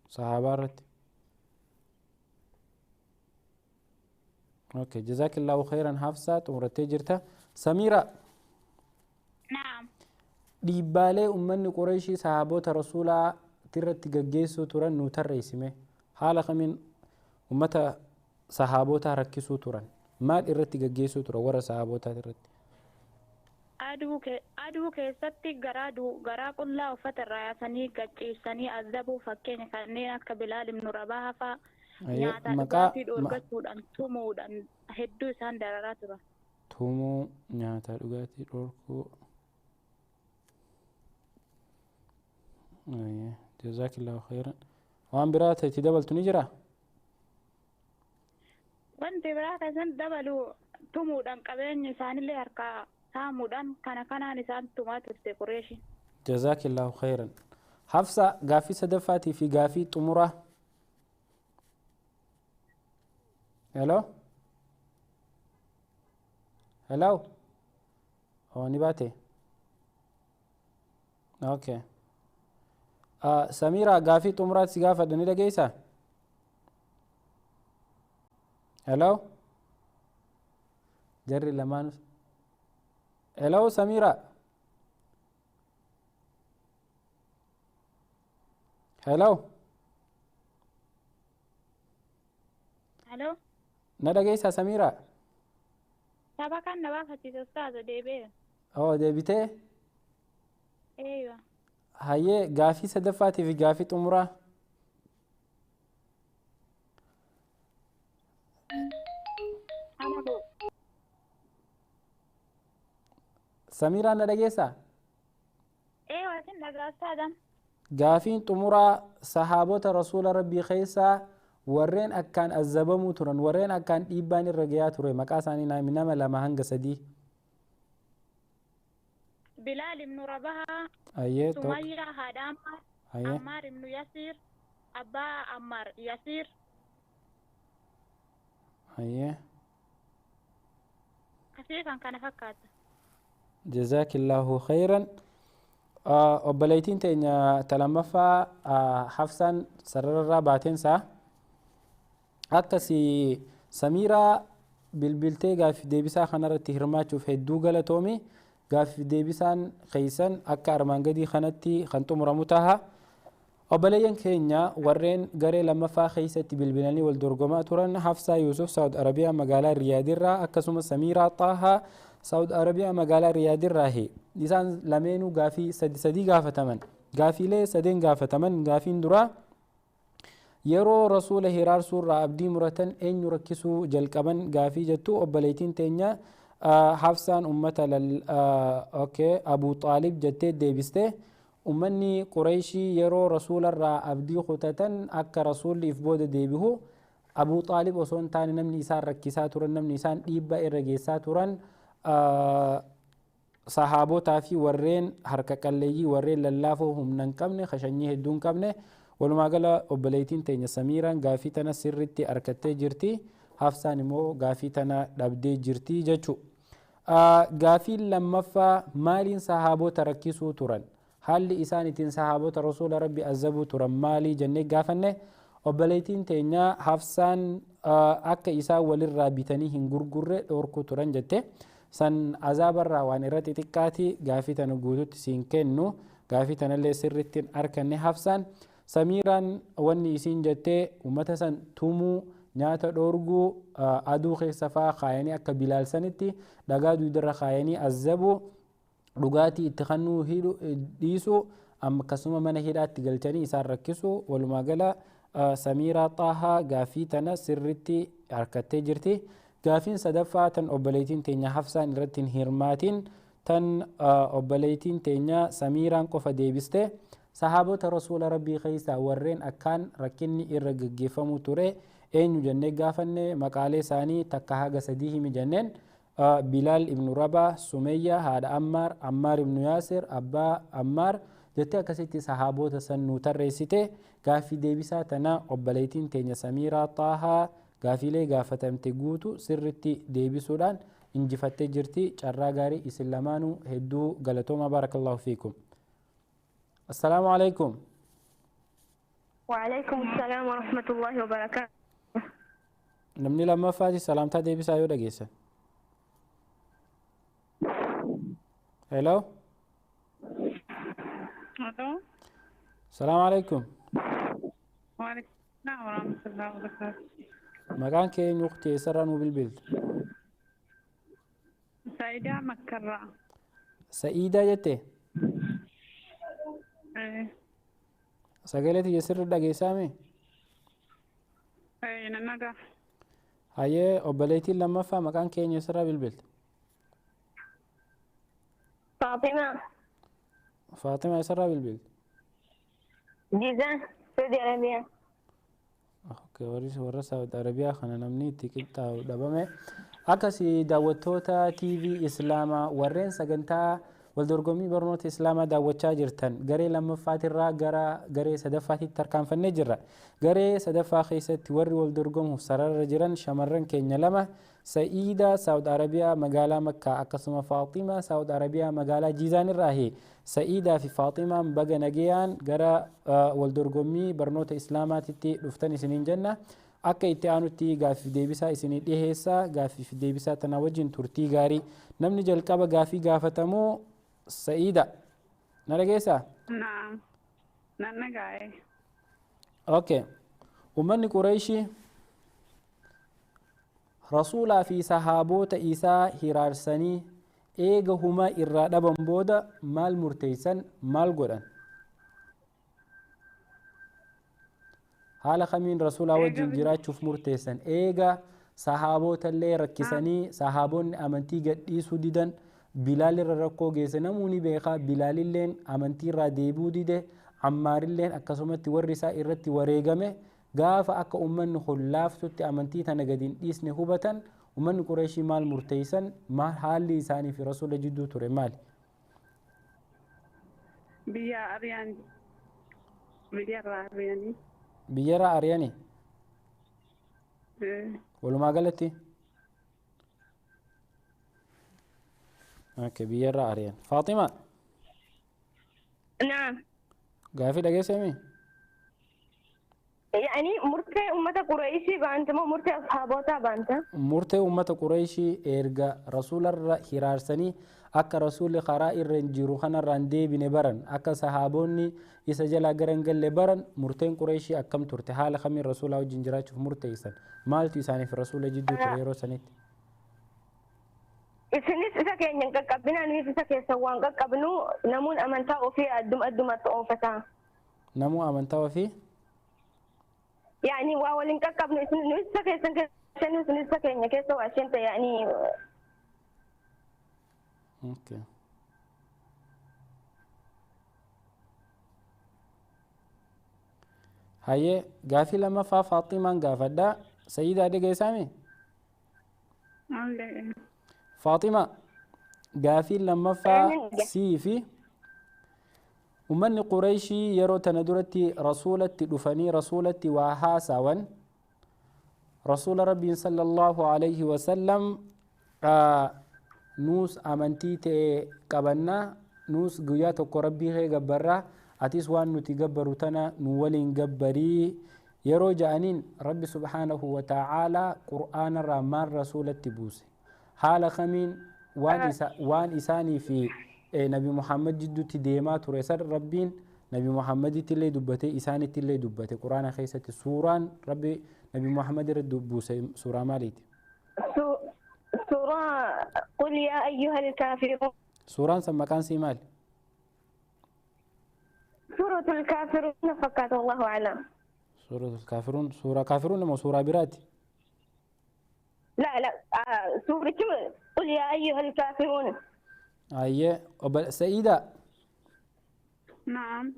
Speaker 1: sahaabaa irratti. Okay, jazaakillaahu khayran Hafsaa xumurattee jirta. Samiira. dhiibbaalee ummanni Qureeshii sahaabota rasuulaa irratti gaggeessuu turan nu tarreessime haala kamiin ummata sahaabota rakkisuu turan maal irratti gaggeessuu turan warra sahaabota irratti
Speaker 2: aduu keessatti garaa qullaa uffata irraa yaasanii gacciibsanii azabuu fakkeenya kanneen akka Bilaal ibn Rabaahaa fa'aa nyaata dhugaatii dhoorgachuudhaan tumuudhaan hedduu isaan dararaa turan.
Speaker 1: Tumuu nyaata dhugaatii dhoorkuu. جزاك الله خيرا وان براته تدبل تنجرا
Speaker 2: وانت براته سن دبلو تمودان قبين نسان اللي هركا سامودان كان نسان تمات في قريش
Speaker 1: جزاك الله خيرا حفصة قافي سدفاتي في قافي تمرة هلو هو نباتي اوكي سميرة قافي تمرات سقافة دوني لقيسة هلو جري لمانوس هلو سميرة هلو ندقيسة سميرة
Speaker 2: سابقا نبافتي تستاذ ديبي
Speaker 1: ديبيتي
Speaker 2: ايوه
Speaker 1: هاي قافي سدفاتي في قافي تمرة سميرة أنا دقيسة
Speaker 2: ايوه سنة أستاذ
Speaker 1: قافين تمرة صحابة رسول ربي خيسا ورين أكان الزبمو ترن ورين أكان إيبان الرقيات ورين مكاساني نامنما لما هنگ سدي
Speaker 2: بلال بن رباها
Speaker 1: أيه
Speaker 2: سميرة هدامة
Speaker 1: hayyee
Speaker 2: Ammar ibnu Yasir abbaa Ammar Yasir
Speaker 1: hayyee
Speaker 2: kasii kan kana fakkaata.
Speaker 1: jazaakillaahu khayran. obboleettiin teenya talamaffaa Hafsaan sarararraa baateensaa akkasii Samiiraa bilbiltee gaaffii deebisaa kanarratti hirmaachuuf hedduu galatoomi. gaaffii deebisaan keeysan akka armaan gadii kanatti kan xumuramu taha. obboleeyyan keenya warreen garee lammaffaa keeysatti bilbilanii wal dorgomaa turan Hafsaa Yuusuf Saawud Arabiyaa magaalaa Riyaadirraa akkasumas Samiiraa Xaahaa Saawud Arabiyaa magaalaa Riyaadirraahi. isaan lameenuu gaafii sadii gaafataman. gaafiilee sadeen gaafataman gaafiin duraa yeroo rasuula hiraarsuurraa abdii muratan eenyu rakkisuu jalqaban gaafii jettu obboleettiin teenya Hafsaan ummata Abuu Xaalib jettee deebiste. ummanni Qureeshii yeroo rasuularraa abdii kutatan akka rasuulli if booda deebihu Abuu Xaalib osoo hin taane namni isaan rakkisaa turan namni isaan dhiibbaa irra geessaa turan sahaabotaa fi warreen harka qalleeyyii warreen lallaafoo humna hin qabne kashanyii hedduu hin qabne. walumaa gala obboleettiin teenya Samiiraan gaafii tana sirritti argattee jirti. Hafsaan immoo gaafii tana dhabdee jirti jechu. gaafiin lammaffaa maaliin sahaabota rakkisuu turan haalli isaan ittiin sahaabota rasuula rabbi azabuu turan maalii jennee gaafanne obboleettiin teenya Hafsaan akka isaan walirraa bitanii hin gurgurre dhoorkuu turan jette. san azaabarraa waan irra xixiqqaati gaafii tana guututti siin kennu gaafii tanallee sirritti hin arganne. Hafsaan Samiiraan wanni isiin jettee ummata san tumuu nyaata dhoorguu aduu keessa faa kaayanii akka bilaalsanitti dhagaa duudarra kaayanii azabuu dhugaatii itti kannuu dhiisu akkasuma mana hidhaatti galchanii isaan rakkisu. walumaa gala Samiiraa Xaahaa gaafii tana sirritti argattee jirti. gaafiin sadaffaa tan obboleettiin teenya Hafsaan irratti hin hirmaatin tan obboleettiin teenya Samiiraan qofa deebiste. sahaabota rasuula rabbii keessaa warreen akkaan rakkinni irra gaggeeffamu ture eenyu jennee gaafanne maqaalee isaanii takka haga sadii himi jenneen. Bilaal ibnu Rabaa, Sumayyaa haadha Ammaar, Ammaar ibnu Yaasir abbaa Ammaar jettee akkasitti sahaabota san nu tarreessite. gaaffii deebisaa tana obboleettiin teenya Samiiraa Xaahaa gaafiilee gaafatamte guutu sirritti deebisuudhaan injifattee jirti. carraa gaarii isin lamaanuu hedduu galatooma. barakallahu fiikum. السلام عليكم.
Speaker 2: وعليكم السلام ورحمة الله وبركاته.
Speaker 1: نمني لما فاتي سلامتا ديبي سايو دقيسة. هلو.
Speaker 3: الو.
Speaker 1: السلام عليكم.
Speaker 3: وعليكم السلام ورحمة الله وبركاته.
Speaker 1: مكان كين يختي سرانو بالبلد.
Speaker 3: سعيدة مكرة.
Speaker 1: سعيدة جتة. سجلتي يسر دقيسامي.
Speaker 3: اي ننقى.
Speaker 1: هاي أبليتي لما فا مكان كين يسر بالبلد.
Speaker 2: فاطمة.
Speaker 1: فاطمة يسر بالبلد.
Speaker 2: جيزان سعودي عربية.
Speaker 1: اوكي ورس سعودي عربية خنا نمني تيكت دبمه. أكاسي داوتوتا تي في إسلاما ورين سجنتا waldorgommii barnoota islaamaa daawwachaa jirtan garee lammaffaatiirraa gara garee sadaffaatitti tarkaanfannee jirra. garee sadaffaa keessatti warri waldorgomuuf sararra jiran shamarran keenya lama Sa'iida Saawud Arabiyaa magaalaa Makkaa akkasuma Faaximaa Saawud Arabiyaa magaalaa Jiizaan irraahi. Sa'iidaa fi Faaximaan baga nagayaan gara waldorgommii barnoota islaamaatitti dhuftan isiniin jenna. akka itti aanutti gaaffii deebisaa isinii dhiheessaa. gaaffii deebisaa tana wajjin turtii gaarii. namni jalqaba gaaffii gaafatamu Sa'iida na dhageessaa?
Speaker 3: Naam. Nan dhagaye.
Speaker 1: Okay. Ummanni Qureeshii rasuulaa fi sahaabota isaa hiraarsanii eega humaa irraa dhaban booda maal murteessan maal godhan? haala kamiin rasuulaa wajjin jiraachuuf murteessan eega sahaabota illee rakkisanii sahaabonni amantii gadhiisuu didan Bilaal irra rakkoo geesse namoonni beekaa Bilaalilleen amantii irraa deebuu dide Ammaarilleen akkasumatti warri isaa irratti wareegame gaafa akka ummanni hullaaftutti amantii tana gadi hin dhiisne hubatan ummanni Qureeshii maal murteessan maal haalli isaanii fi rasuula jidduu ture maali?
Speaker 3: Biyya Ariyaan. biyyarraa ari'anii.
Speaker 1: biyyarraa ari'anii walumaa galatti biyyarraa ari'an. Faaximaa
Speaker 2: نعم
Speaker 1: gaafii dhageessami
Speaker 2: يعني مرتي أمة قريشي بانت مو مرتي أصحابوتا بانت
Speaker 1: murtee ummata qureeshii erga rasuularra hiraarsanii akka rasuulli karaa irra hin jiru kanarraan deebine baran akka sahaabonni isa jalaa gara hin galle baran murteen qureeshii akkam turte haala kamiin rasuulaa wajjin jiraachuuf murteessan maaltu isaaniif rasuula jidduu ture yeroo sanitti
Speaker 2: isinis isa keenya hin qaqqabinaa nuyi isa keessa waan qaqqabnu namuun amantaa ofii addumatti oofata
Speaker 1: namuu amantaa ofii
Speaker 2: يعني وأولين كقبل نسا كيسن كيسن نسا كينيا كيسو عشان يعني
Speaker 1: اوكي هاي غافي لما فاطمه غافدا سيدة دغه سامي فاطمه غافي لما سيفي ومن قريشي يرو تندرتي رسولتي دفني رسولتي وهاساون رسول ربي صلى الله عليه وسلم نوس أمنتي قبلنا نوس قياتك ربي هي قبرة أتيس وان نتقبر تنا نولين قبري يرو جانين ربي سبحانه وتعالى قرآن الرحمن رسولتي بوسي حال خمين وان إساني في نبي محمد جدو تديما تريسر ربين نبي محمد تلي دبته إساني تلي دبته قرآن خيسة سوران ربي نبي محمد ردبو سورة ماليت
Speaker 2: سورة قل يا أيها الكافرون
Speaker 1: سوران سما كان سيمال
Speaker 2: سورة الكافرون فقط الله أعلم
Speaker 1: سورة الكافرون سورة كافرون مو سورة برات
Speaker 2: لا سورة قل يا أيها الكافرون
Speaker 1: أيه سيدة
Speaker 3: نعم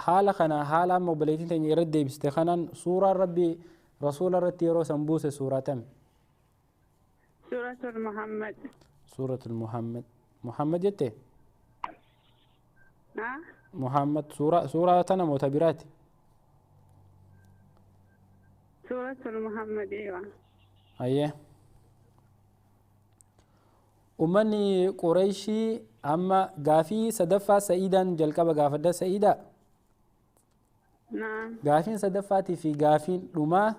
Speaker 1: حالة خنا حالة موبليتين تاني يرد بستخنا سورة ربي رسول رتي رو سنبوس سورة تم
Speaker 3: سورة محمد
Speaker 1: سورة المحمد محمد يتي محمد سورة تنا معتبرات
Speaker 3: سورة المحمد ايوه
Speaker 1: أيه أمني قريشي أما غافي سدفا سيدا جلقب غافدا سيدا
Speaker 3: نعم
Speaker 1: غافين سدفاتي في غافين لما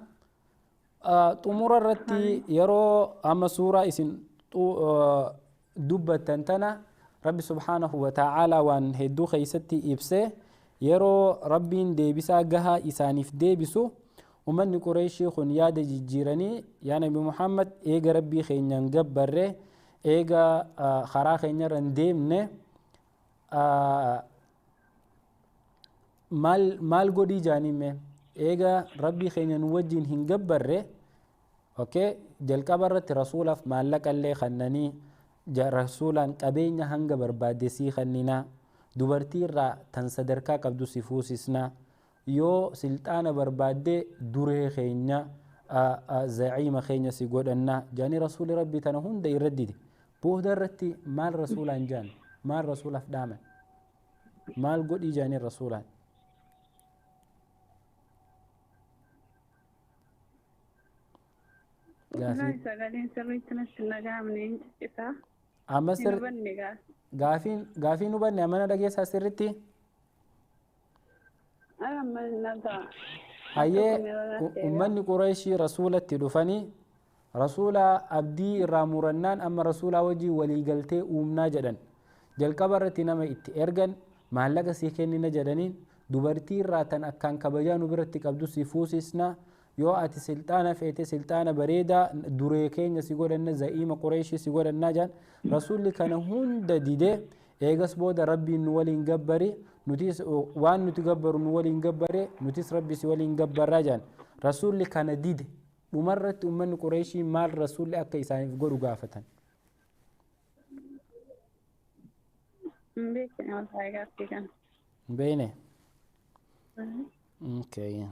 Speaker 1: طمور الرتي يرو أما سورة اسم دبة تنتنا ربي سبحانه وتعالى وان هدو خيستي إبسه يرو ربين ديبسا غها إسانيف ديبسو أمني قريشي خن ياد جيراني يعني بمحمد إيغا ربي خينيان قبره eega karaa keenyarra hin deemne maal godhii jaanime eega rabbii keenya nu wajjin hin gabbarre okay jalqaba irratti rasuulaaf maallaqa illee kannanii rasuulaan qabeenya hanga barbaadde sii kanninaa dubartii irraa tan sadarkaa qabdu si fuusisnaa yoo silxaana barbaadde duree keenya zaciima keenya si godhannaa jaanii rasuuli rabbii tana hunda irra dide booda irratti maal rasuulaan jaan maal rasuulaaf dhaaman maal godhii jaanii rasuulaan amma gaafii nu banne amana dhageessaa sirritti hayyee ummanni qureeshii rasuulatti dhufanii rasuula abdii irraa murannaan amma rasuulaa wajii waliigaltee uumnaa jedhan jalqaba irratti nama itti ergan maallaqa sii kennina jedhaniin dubartii irraa tan akkaan kabajaa nu biratti qabdu si fuusisnaa yoo ati silxaana feete silxaana bareedaa duree keenya si godhanna za'iima qureeshii si godhannaa jedhan rasuulli kana hunda didee eegas booda rabbiin nu waliin gabbari nutis waan nuti gabbaru nu waliin gabbare nutis rabbi si waliin gabbarraa jedhan rasuulli kana dide dhumarratti ummanni qureeshii maal rasuulli akka isaaniif godhu gaafatan beene okay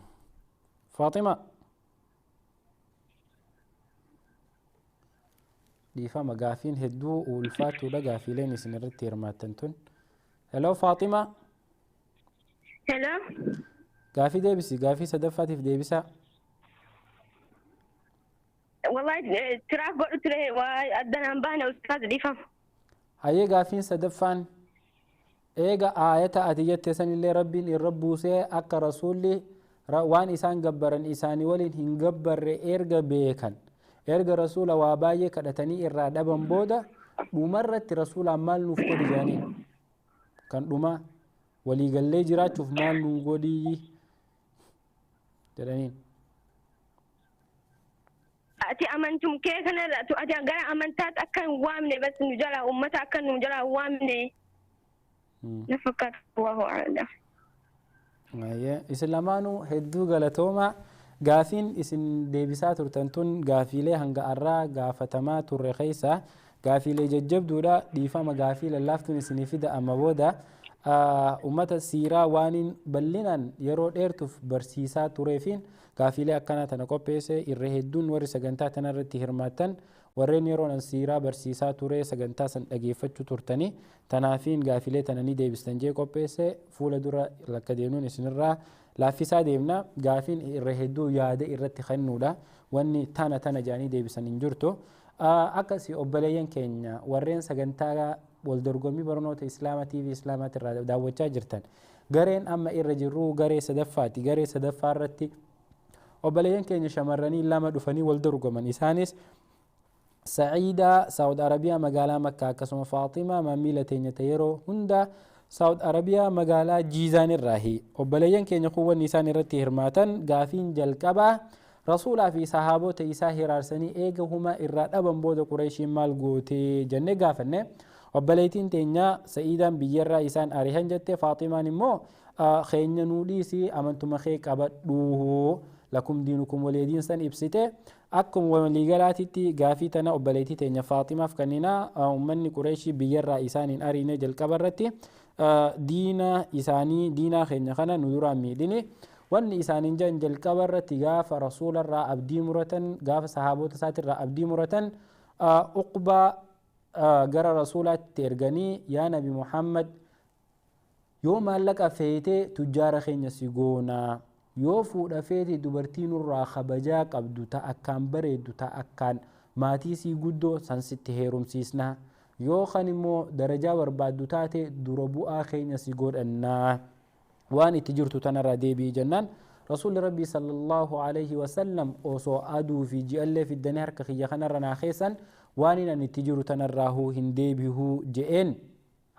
Speaker 1: Faaxima dhiifama gaafiin hedduu ulfaatuudha gaafiileen isin irratti hirmaattan tun hello Faaxima
Speaker 4: Hello.
Speaker 1: gaafii deebisi gaafii sadaffaatiif deebisa.
Speaker 4: Wallahi tiraaf godhu ture waa addanaan baane ustaaz dhiifama.
Speaker 1: hayyee gaafiin sadaffaan eega aayata ati jette sanillee rabbiin irra buusee akka rasuulli waan isaan gabbaran isaanii waliin hin gabbarre erga beekan erga rasuula waa baay'ee kadhatanii irraa dhaban booda dhumarratti rasuulaan maal nuuf godhi jedhanii kan dhuma waliigallee jiraachuuf maal nuuf godhi jedhaniin.
Speaker 4: Ati amantum kee kanarra ati gara amantaatti akka hin waamne bas nu jala ummata akka nu jala hin waamne na fakkaatu Allahu a'lam.
Speaker 1: Isin lamaanuu hedduu galatooma. Gaafiin isin deebisaa turtan tun gaafiilee hanga arraa gaafatamaa turre keessa gaafiilee jajjabduudha. Dhiifama gaafii lallaaftuun isinii fida amma booda ummata siiraa waaniin bal'inaan yeroo dheertuuf barsiisaa tureefiin gaafiilee akkanaa tana qopheesse irra hedduun warri sagantaa tanarratti hirmaattan warreen yeroon siiraa barsiisaa ture sagantaa san dhageeffachuu turtanii tanaafiin gaafiilee tana ni deebistan jee qopheesse fuula dura lakka deemnuun isinirraa laaffisaa deemna. Gaafiin irra hedduu yaada irratti kennuudha wanni tana jedhanii deebisan hin jirtu. Akkasii obboleeyyan keenya warreen sagantaa waldorgommii barnoota islaamaa TV islaamaatti irraa daawwachaa jirtan gareen amma irra jirru garee sadaffaati. Garee sadaffaa irratti obboleeyyan keenya shamarranii lama dhufanii wal dorgoman isaanis Sa'iida Saawud Arabiyaa magaalaa Makkaa akkasuma Faaximaa maamila teenya yeroo hunda Saawud Arabiyaa magaalaa Jiizaan irraahi. Obboleeyyan keenya kuwwanni isaan irratti hirmaatan gaafiin jalqabaa rasuulaa fi sahaabota isaa hiraarsanii eega huma irraa dhaban booda Qureeshiin maal goote jennee gaafanne. Obboleettiin teenya Sa'iidaan biyyarraa isaan arihan jette Faaximaan immoo keenya nuu dhiisi amantuma kee qabadhu lakum diinukum waliidiin san ibsite. Akkuma waliigalaatitti gaafii tana obboleettii teenya Faaximaaf kennina uummanni Qureeshii biyyarraa isaaniin ariine jalqaba irratti diina isaanii diinaa keenya kana nu duraan miidhini wanni isaaniin jan jalqaba irratti gaafa rasuularraa abdii muratan gaafa sahaabota isaatirraa abdii muratan uqbaa gara rasuulaatti erganii yaa nabi Muhammad yoo maallaqa feete tujjaara keenya si goona yoo fuudha feete dubartii nurraa kabajaa qabdu ta akkaan bareeddu ta akkaan maatii sii guddoo san sitti heerumsiisna yoo kan immoo darajaa barbaaddu taate dura bu'aa keenya si godhannaa waan itti jirtu tanarraa deebi'i jennaan rasuulli rabbii sallallahu alaihi wasallam osoo aduu fi ji'allee fiddanii harka kiyya kanarra naa keessan waan inni itti jiru tanarraa hin deebi'uu je'een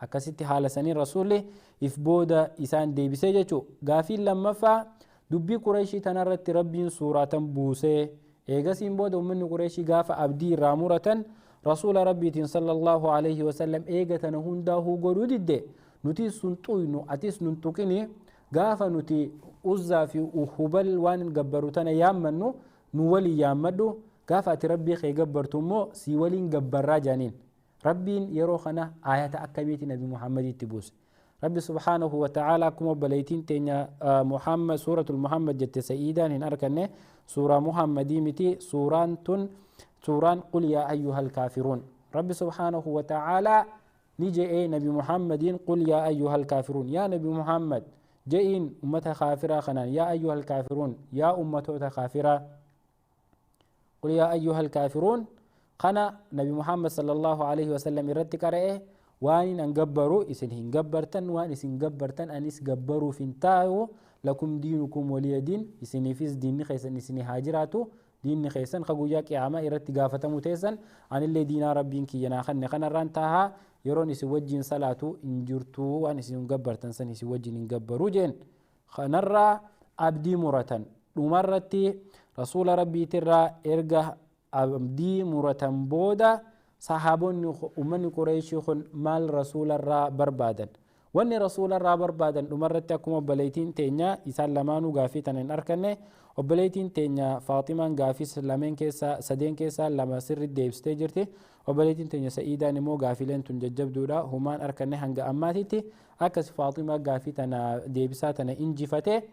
Speaker 1: akkasitti haala sanii rasuulli if booda isaan deebisee jechuu. Gaafiin lammaffaa dubbii Qureeshii tanarratti rabbiin suuraatan buusee eegasiin booda uummanni Qureeshii gaafa abdii irraa muratan rasuula rabbiitiin sallallahu alaihi wasallam eegatana hundaahuu godhuu didde nuti sun xuynu atis nun tuqini gaafa nuti uzzaa fi hubal waan gabbaru tana yaammannu nu waliin yaammadhu gaafa ati rabbii kee gabbartu immoo si waliin gabbarraa jaaniin. Rabbiin yeroo kana ayata akkamiiti nabi Muhammaditti buuse. Rabbi subhanahu wa ta'ala akkuma obboleettiin teenya Muhammad suuratul Muhammad jette Sa'iidaan hin arkanne suuraa Muhammadii miti suuraan tun suuraan qul yaa ayyuhal kaafiruun. Rabbi subhanahu wa ta'ala ni je'ee nabi Muhammadiin qul yaa ayyuhal kaafiruun yaa nabi Muhammad je'iin ummata kaafiraa kanaan yaa ayyuhal kaafiruun yaa ummatoota kaafiraa qul yaa ayyuhal kaafiruun kana nabi Muhammad sallallahu alaihi wasallam irratti qara'e waan an gabbaru isin hin gabbartan waan isin gabbartan anis gabbaruuf hin taa'u lakum diinukum waliya diin isiniifis diinni keessan isinii haa jiraatu diinni keessan ka guyyaa qiyaamaa irratti gaafatamu teessan anillee diinaa rabbiin kiyya naa kanne kanarraan taahaa yeroon isin wajjin salaatu hin jirtu waan isin gabbartan san isin wajjin hin gabbaru jeen kanarraa abdii muratan dhumarratti rasuula rabbiitirraa erga abdii muratan booda sahaabonni ummanni Qureeshii kun maal rasuularraa barbaadan wanni rasuularraa barbaadan dhumarratti akkuma obboleettiin teenya isaan lamaanuu gaafii tana hin arkanne obboleettiin teenya Faaximaan gaafii lameen keessaa sadeen keessaa lama sirri deebistee jirti obboleettiin teenya Sa'iidaan immoo gaafiileen tun jajjabduudha humaan arkanne hanga ammaatitti akkas Faaximaa gaafii tana deebisaa tana injifate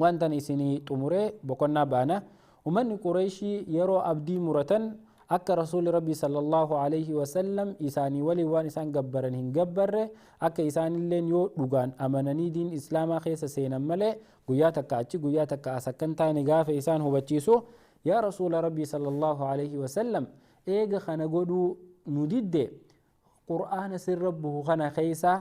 Speaker 1: waan tana isinii xumuree boqonnaa baana ummanni Qureeshii yeroo abdii muratan akka rasuuli rabbii sallallahu alaihi wasallam isaanii waliin waan isaan gabbaran hin gabbarre akka isaanilleen yoo dhugaan amananii diin islaamaa keessa seenan malee guyyaa takka achi guyyaa takka as akkan taane gaafa isaan hubachiisu yaa rasuula rabbii sallallahu alaihi wasallam eega kana godhuu nu didde qur'aana sirra buhu kana keessa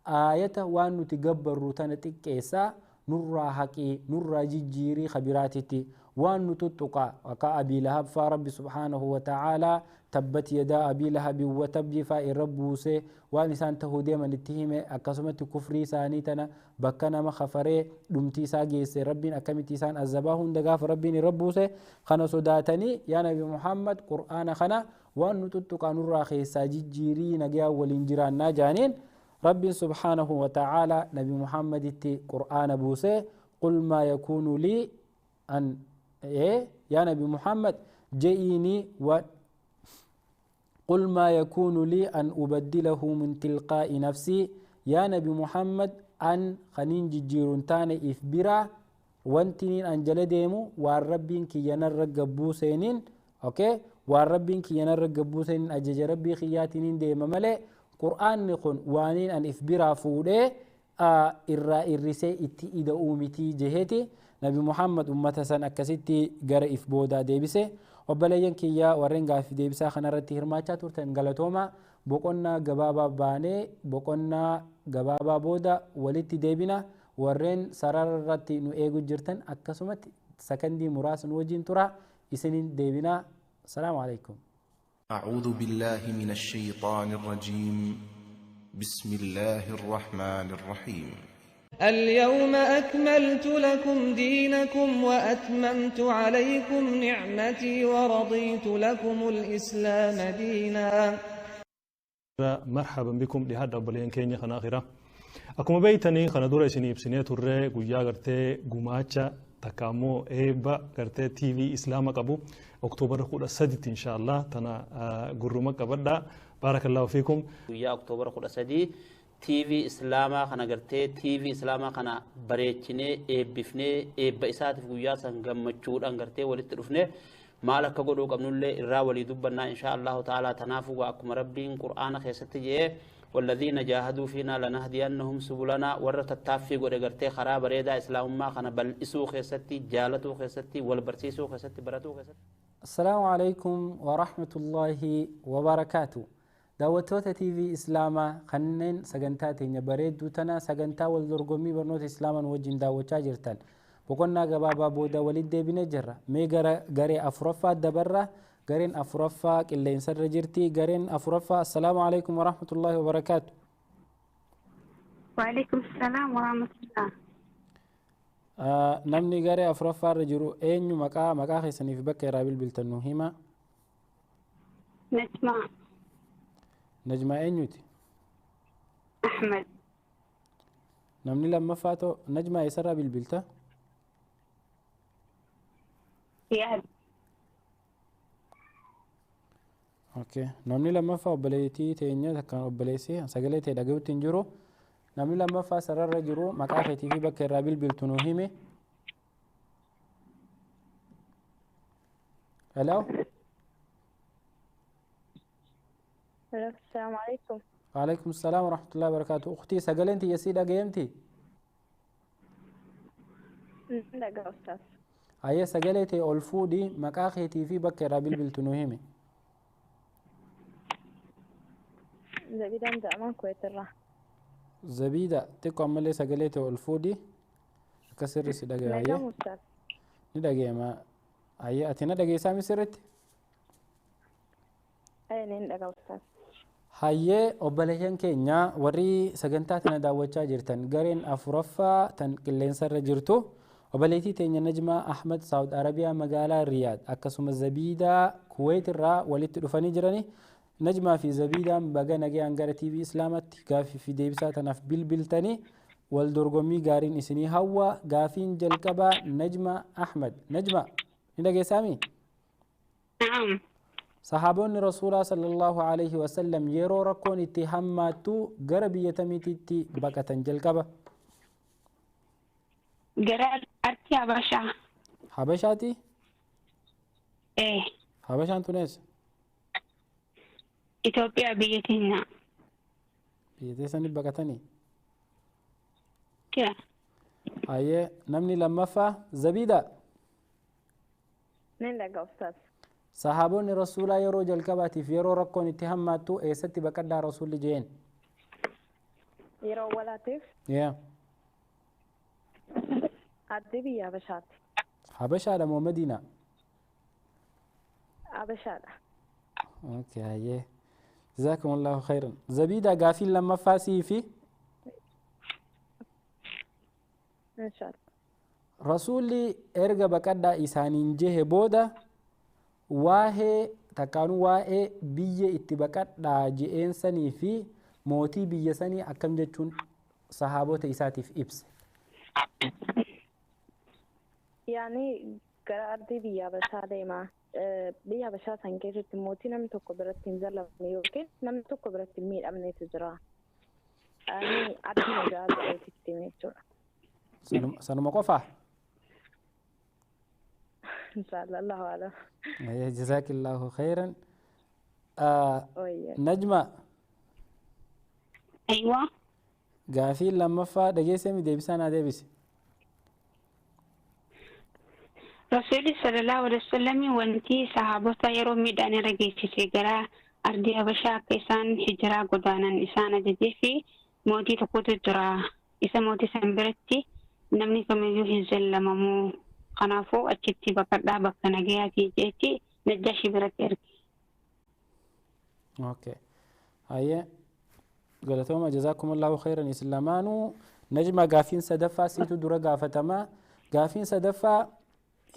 Speaker 1: aayata waan nuti gabbarru tana xiqqeessaa nurraa haqii nurraa jijjiirii khabiraatitti وأن تتقى وكأبي لهب فرب سبحانه وتعالى تبت يدا أبي لهب وتب فإن ربوسه وأنسان تهودي من اتهمه أكسمت كفري سانيتنا بكنا ما خفري دمتي ساجيس ربين أكمتي سان الزباهن دقاف ربين ربوسه خنا صداتني يا نبي محمد قرآن خنا وأن تتقى نور خيسا جيري نجا والإنجران ناجانين رب سبحانه وتعالى نبي محمد التي قرآن بوسه قل ما يكون لي أن يا نبي محمد جئيني قل ما يكون لي أن أبدله من تلقاء نفسي يا نبي محمد أن خنين جيرون تاني إفبرا وانتنين أنجل ديمو والربين كي ينرق بوسينين أوكي والربين كي ينرق بوسينين أجج ربي خياتين ديما ملي قرآن نقول وانين أن إفبرا فولي الرسي إتي إذا أومتي جهتي نبي محمد أمته سن أكسيتي جرى إفبودا ديبسه وبلاين كيا ورنجا في ديبسه خنا رتي هرماتشا تورتن غلطوما بقولنا جبابا باني بقولنا جبابا بودا ولتي ديبنا ورين سرر رتي نو إيجو جرتن أكسمت سكندي مراس نوجين ترى إسنين ديبنا السلام عليكم.
Speaker 5: أعوذ بالله من الشيطان الرجيم بسم الله الرحمن الرحيم.
Speaker 6: اليوم أكملت لكم دينكم وأتممت عليكم نعمتي ورضيت لكم الإسلام دينا.
Speaker 7: مرحبا بكم لهذا بلين كينيا خناخرة أكما بيتني خندورة سنيب سنية ترى قويا غرتي قماتشا تكامو إيبا غرتي تي في إسلام قبو أكتوبر خود السادت إن شاء الله تنا قرمك أبدا بارك الله فيكم.
Speaker 8: قويا أكتوبر خود السادي TV إسلاما خنا قرتي TV إسلاما خنا بريتشني بفني بإسات في قويا سنجم مجود أنقرتي ولترفني مالك قدو قبل الله الراولي دبنا إن شاء الله تعالى تنافق وأكم ربين قرآن خيستي والذين جاهدوا فينا لنهدينهم سبلنا ورت التافي قرتي خراب ريدا إسلام ما خنا بل إسو خيستي جالتو خيستي والبرسيسو خيستي براتو خيستي.
Speaker 1: السلام عليكم ورحمة الله وبركاته. daawwattoota TV Islaamaa kanneen sagantaa teenya bareedduu tana sagantaa wal dorgommii barnoota Islaamaan wajjin daawwachaa jirtan boqonnaa gabaabaa booda walitti deebinee jirra. Mee garee afuraffaa dabarra gareen afuraffaa qilleensarra jirti gareen afuraffaa. assalaamu alaykum wa rahmatullahi wa barakaatu.
Speaker 3: Wa alaykum salaam wa rahmatullah.
Speaker 1: namni garee afuraffaarra jiru eenyu maqaa keessaniif bakka irraa bilbiltan nu hima. نجمة أينيوتي
Speaker 3: أحمد.
Speaker 1: نمني لما فاتو نجمة يسرى بالبلتة
Speaker 3: ياد.
Speaker 1: أوكي نمني لما فا بليتي تينيا تكان بليسي سجلتي دقيقة تنجرو نمني لما فا سرر جرو مكافتي في بكر رابيل بالتنوهيمي. هلو
Speaker 4: السلام عليكم.
Speaker 1: وعليكم السلام ورحمة الله وبركاته. أختي سجلتي يسيدا قيمتي
Speaker 4: دقا أستاذ.
Speaker 1: هيا سجلتي ألفودي مكاختي في بكر رابيل بالتنوهيمي.
Speaker 4: زبيدة أنت أمان كويت الرا.
Speaker 1: زبيدة تكو عملي سجلتي ألفودي كسر سيدا قيمة.
Speaker 4: نعم أستاذ.
Speaker 1: ندا قيمة هيا أتينا دقيقة سامي سرت.
Speaker 4: أي دقا أستاذ.
Speaker 1: hayyee obboleeyyan keenya warri sagantaa tana daawwachaa jirtan gareen afuraffaa tan qilleensarra jirtu obboleettii teenya Najmaa Ahmad Saawud Arabiyaa magaalaa Riyaad akkasumas Zabiidaa Kuwait irraa walitti dhufanii jirani. Najmaa fi Zabiidaan baga nagayaan gara TV Islaamatti gaafii fi deebisaa tanaaf bilbiltanii wal dorgommii gaariin isinii hawwa. Gaafiin jalqabaa Najmaa Ahmad. Najmaa ni dhageessaami?
Speaker 3: نعم.
Speaker 1: صحابون رسول صلى الله عليه وسلم يرو ركون اتهاماتو غربية ميتي بكة جلقبة
Speaker 3: جرال أرتي حبشة.
Speaker 1: حبشاتي؟
Speaker 3: إيه.
Speaker 1: حبشان تونس.
Speaker 3: Itoophiyaa biyya keenya.
Speaker 1: Biyya teessanii baqatanii.
Speaker 3: Kira.
Speaker 1: Hayyee namni lammaffaa Zabiida.
Speaker 9: Nin dhagaa ustaas.
Speaker 1: Sahaabonni rasuulaa yeroo jalqabaatiif yeroo rakkoon itti hammaattu eessatti baqadhaa rasuulli jeen?
Speaker 9: Yeroo walaatiif addi biyya Habashaati.
Speaker 1: Habashaadha moo Madiinaa?
Speaker 9: Habashaadha.
Speaker 1: Okay, hayyee. Jazaakumullahu khairan. Zabiida gaafiin lammaffaa sii fi rasuulli erga baqadhaa isaaniin jehe booda waa'ee takkaanuu waa'ee biyya itti baqadhaa je'een sanii fi mootii biyya sanii akkam jechuun sahaabota isaatiif ibse.
Speaker 9: Yaani gara ardii biyya Habashaa deema. Biyya Habashaa san keessatti mootii namni tokko biratti hin jallamne yookiin namni tokko biratti hin miidhamnetu jira. Ani ardii nagaa ta'eetti jechuudha.
Speaker 1: Sanuma qofaa?
Speaker 9: Sallallahu alaihi.
Speaker 1: Jazaakillahu khairan. Najma.
Speaker 3: Aywa.
Speaker 1: Gaafii lammaffaa dhageessee mi deebisaa naa deebisi.
Speaker 3: Rasuulli sallallahu alaihi wasallam wanti sahaabota yeroo miidhaan irra geessise gara ardii Habashaa akka isaan hijiraa godaanan isaan ajajee fi mootii tokkotu jira. Isa mootii san biratti namni kamiyyuu hin zallamamu. Kanaafuu achitti baqadhaa bakka nagayaati jechi Najjaashi biratti erge.
Speaker 1: Okay. Hayyee. Galatooma jazaakumullahu khairan islamaanuu. Najma gaafiin sadaffaa siitu dura gaafatamaa. Gaafiin sadaffaa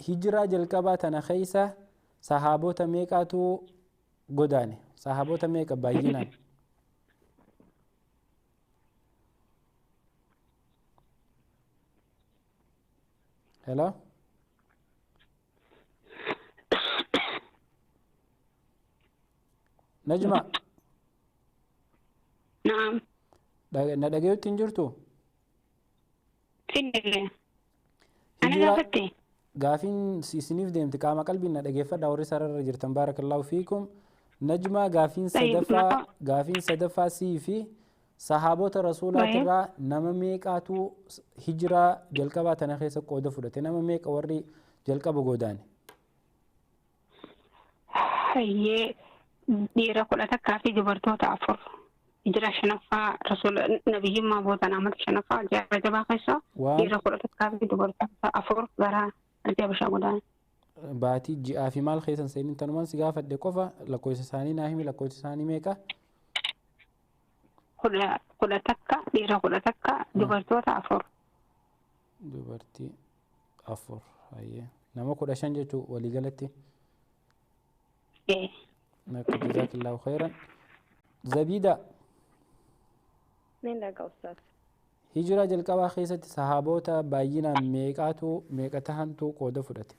Speaker 1: hijiraa jalqabaa tana keessa sahaabota meeqaatu godaane? Sahaabota meeqa baay'inaan? Hello? Najma.
Speaker 3: Naam.
Speaker 1: Na dhagayutti hin jirtu?
Speaker 3: Fidele. Ana gaafatte.
Speaker 1: Gaafiin isiniif deemti qaama qalbiin na dhageeffadha warri sararra jirtan baarakallahu fiikum. Najma gaafiin sadaffaa sii fi sahaabota rasuulaatirraa nama meeqaatu hijiraa jalqabaa tana keessa qooda fudhate? Nama meeqa warri jalqaba godaane?
Speaker 3: Hayyee dhiira 10 fi dubartoota 4. Hijira shanaffaa rasuula nabiyyummaa booda naamata shanaffaa jaarraa jabaa keessa dhiira 10 fi dubartoota 4 gara ardii Habashaa godaane.
Speaker 1: Baatii ji'aa fi maal keessan seeniin tanumaan si gaafadhe qofa lakkoofsa isaanii naa himi lakkoofsa isaanii meeqa?
Speaker 3: 10 dhiira 10 dubartoota 4.
Speaker 1: Dubartii 4 hayyee nama 15 jechuu waliigalatti. Jazaakillahu khairan. Zabiida.
Speaker 9: Nin dhagaa ustaas.
Speaker 1: Hijiraa jalqabaa keessatti sahaabota baay'inaan meeqa tahantu qooda fudhate?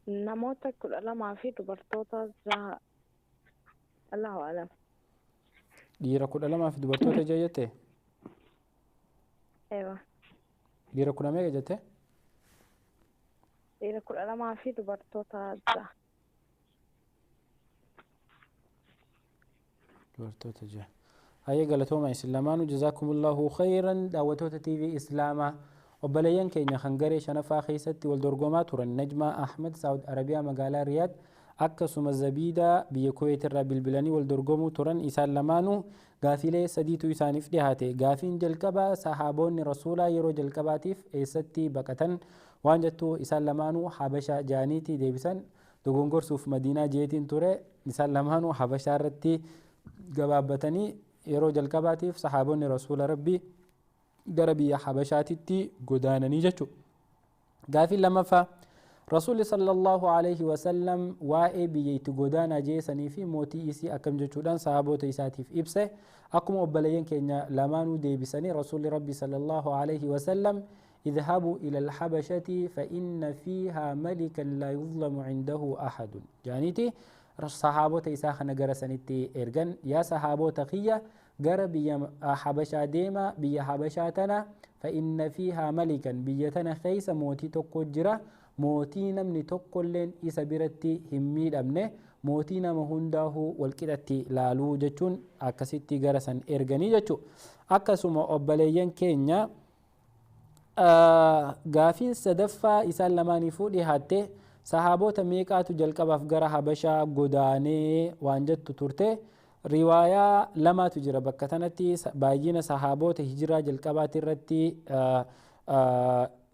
Speaker 9: Namoota 12 fi dubartoota 6. Allahu alam.
Speaker 1: Dhiira 12 fi dubartoota 6 jettee?
Speaker 9: Eewa.
Speaker 1: Dhiira 10 meeqa jettee?
Speaker 9: Dhiira 12 fi dubartoota 6.
Speaker 1: dubartoota 6. Hayyee galatooma islamaanuu jazaakumullahu khairan. Daawwattoota TV Islaamaa obboleeyyan keenya kan garee shanaffaa keessatti wal dorgomaa turan Najmaa Ahmed Saawud Arabiyaa magaalaa Riyaad akkasuma Zabiida biyya Kuwait irraa bilbilanii wal dorgomuu turan isaan lamaanuu gaafilee sadiitu isaaniif dhiyaate. Gaafiin jalqabaa sahaabonni rasuulaa yeroo jalqabaatiif eessatti baqatan waan jettu isaan lamaanuu Habashaa jaaniitii deebisan dogongorsuuf Madiinaa jeetiin ture. Isaan lamaanuu Habashaa irratti gabaabbatanii yeroo jalqabaatiif sahaabonni rasuula rabbii gara biyya Habashaatitti godaananii jechuudha. Gaafiin lammaffaa rasuulli sallallahu alaihi wasallam waa'ee biyya itti godaanaa jeesanii fi mootii isii akkam jechuudhaan sahaabota isaatiif ibse. Akkuma obboleeyyan keenya lamaanuu deebisanii rasuulli rabbii sallallahu alaihi wasallam اذهبوا إلى الحبشة فإن فيها ملكا لا يظلم عنده أحد جانيتي صحابة إساخ نجر سنتي إرجن يا صحابة قية جر بيا حبشة ديما بيا حبشاتنا فإن فيها ملكا بيتنا خيس موتي تقجرة mootii namni tokkolleen isa biratti hin miidhamne mootii nama hundaahuu walqixatti ilaaluu jechuun akkasitti gara san erganii jechuudha. Akkasuma obboleeyyan keenya gaafiin sadaffaa isaan lamaaniifuu dhihaatte sahaabota meeqaatu jalqabaaf gara habashaa godaanee waan jettu turte. Riwaayaa lamaatu jira bakka tanatti baay'ina sahaabota hijiraa jalqabaati irratti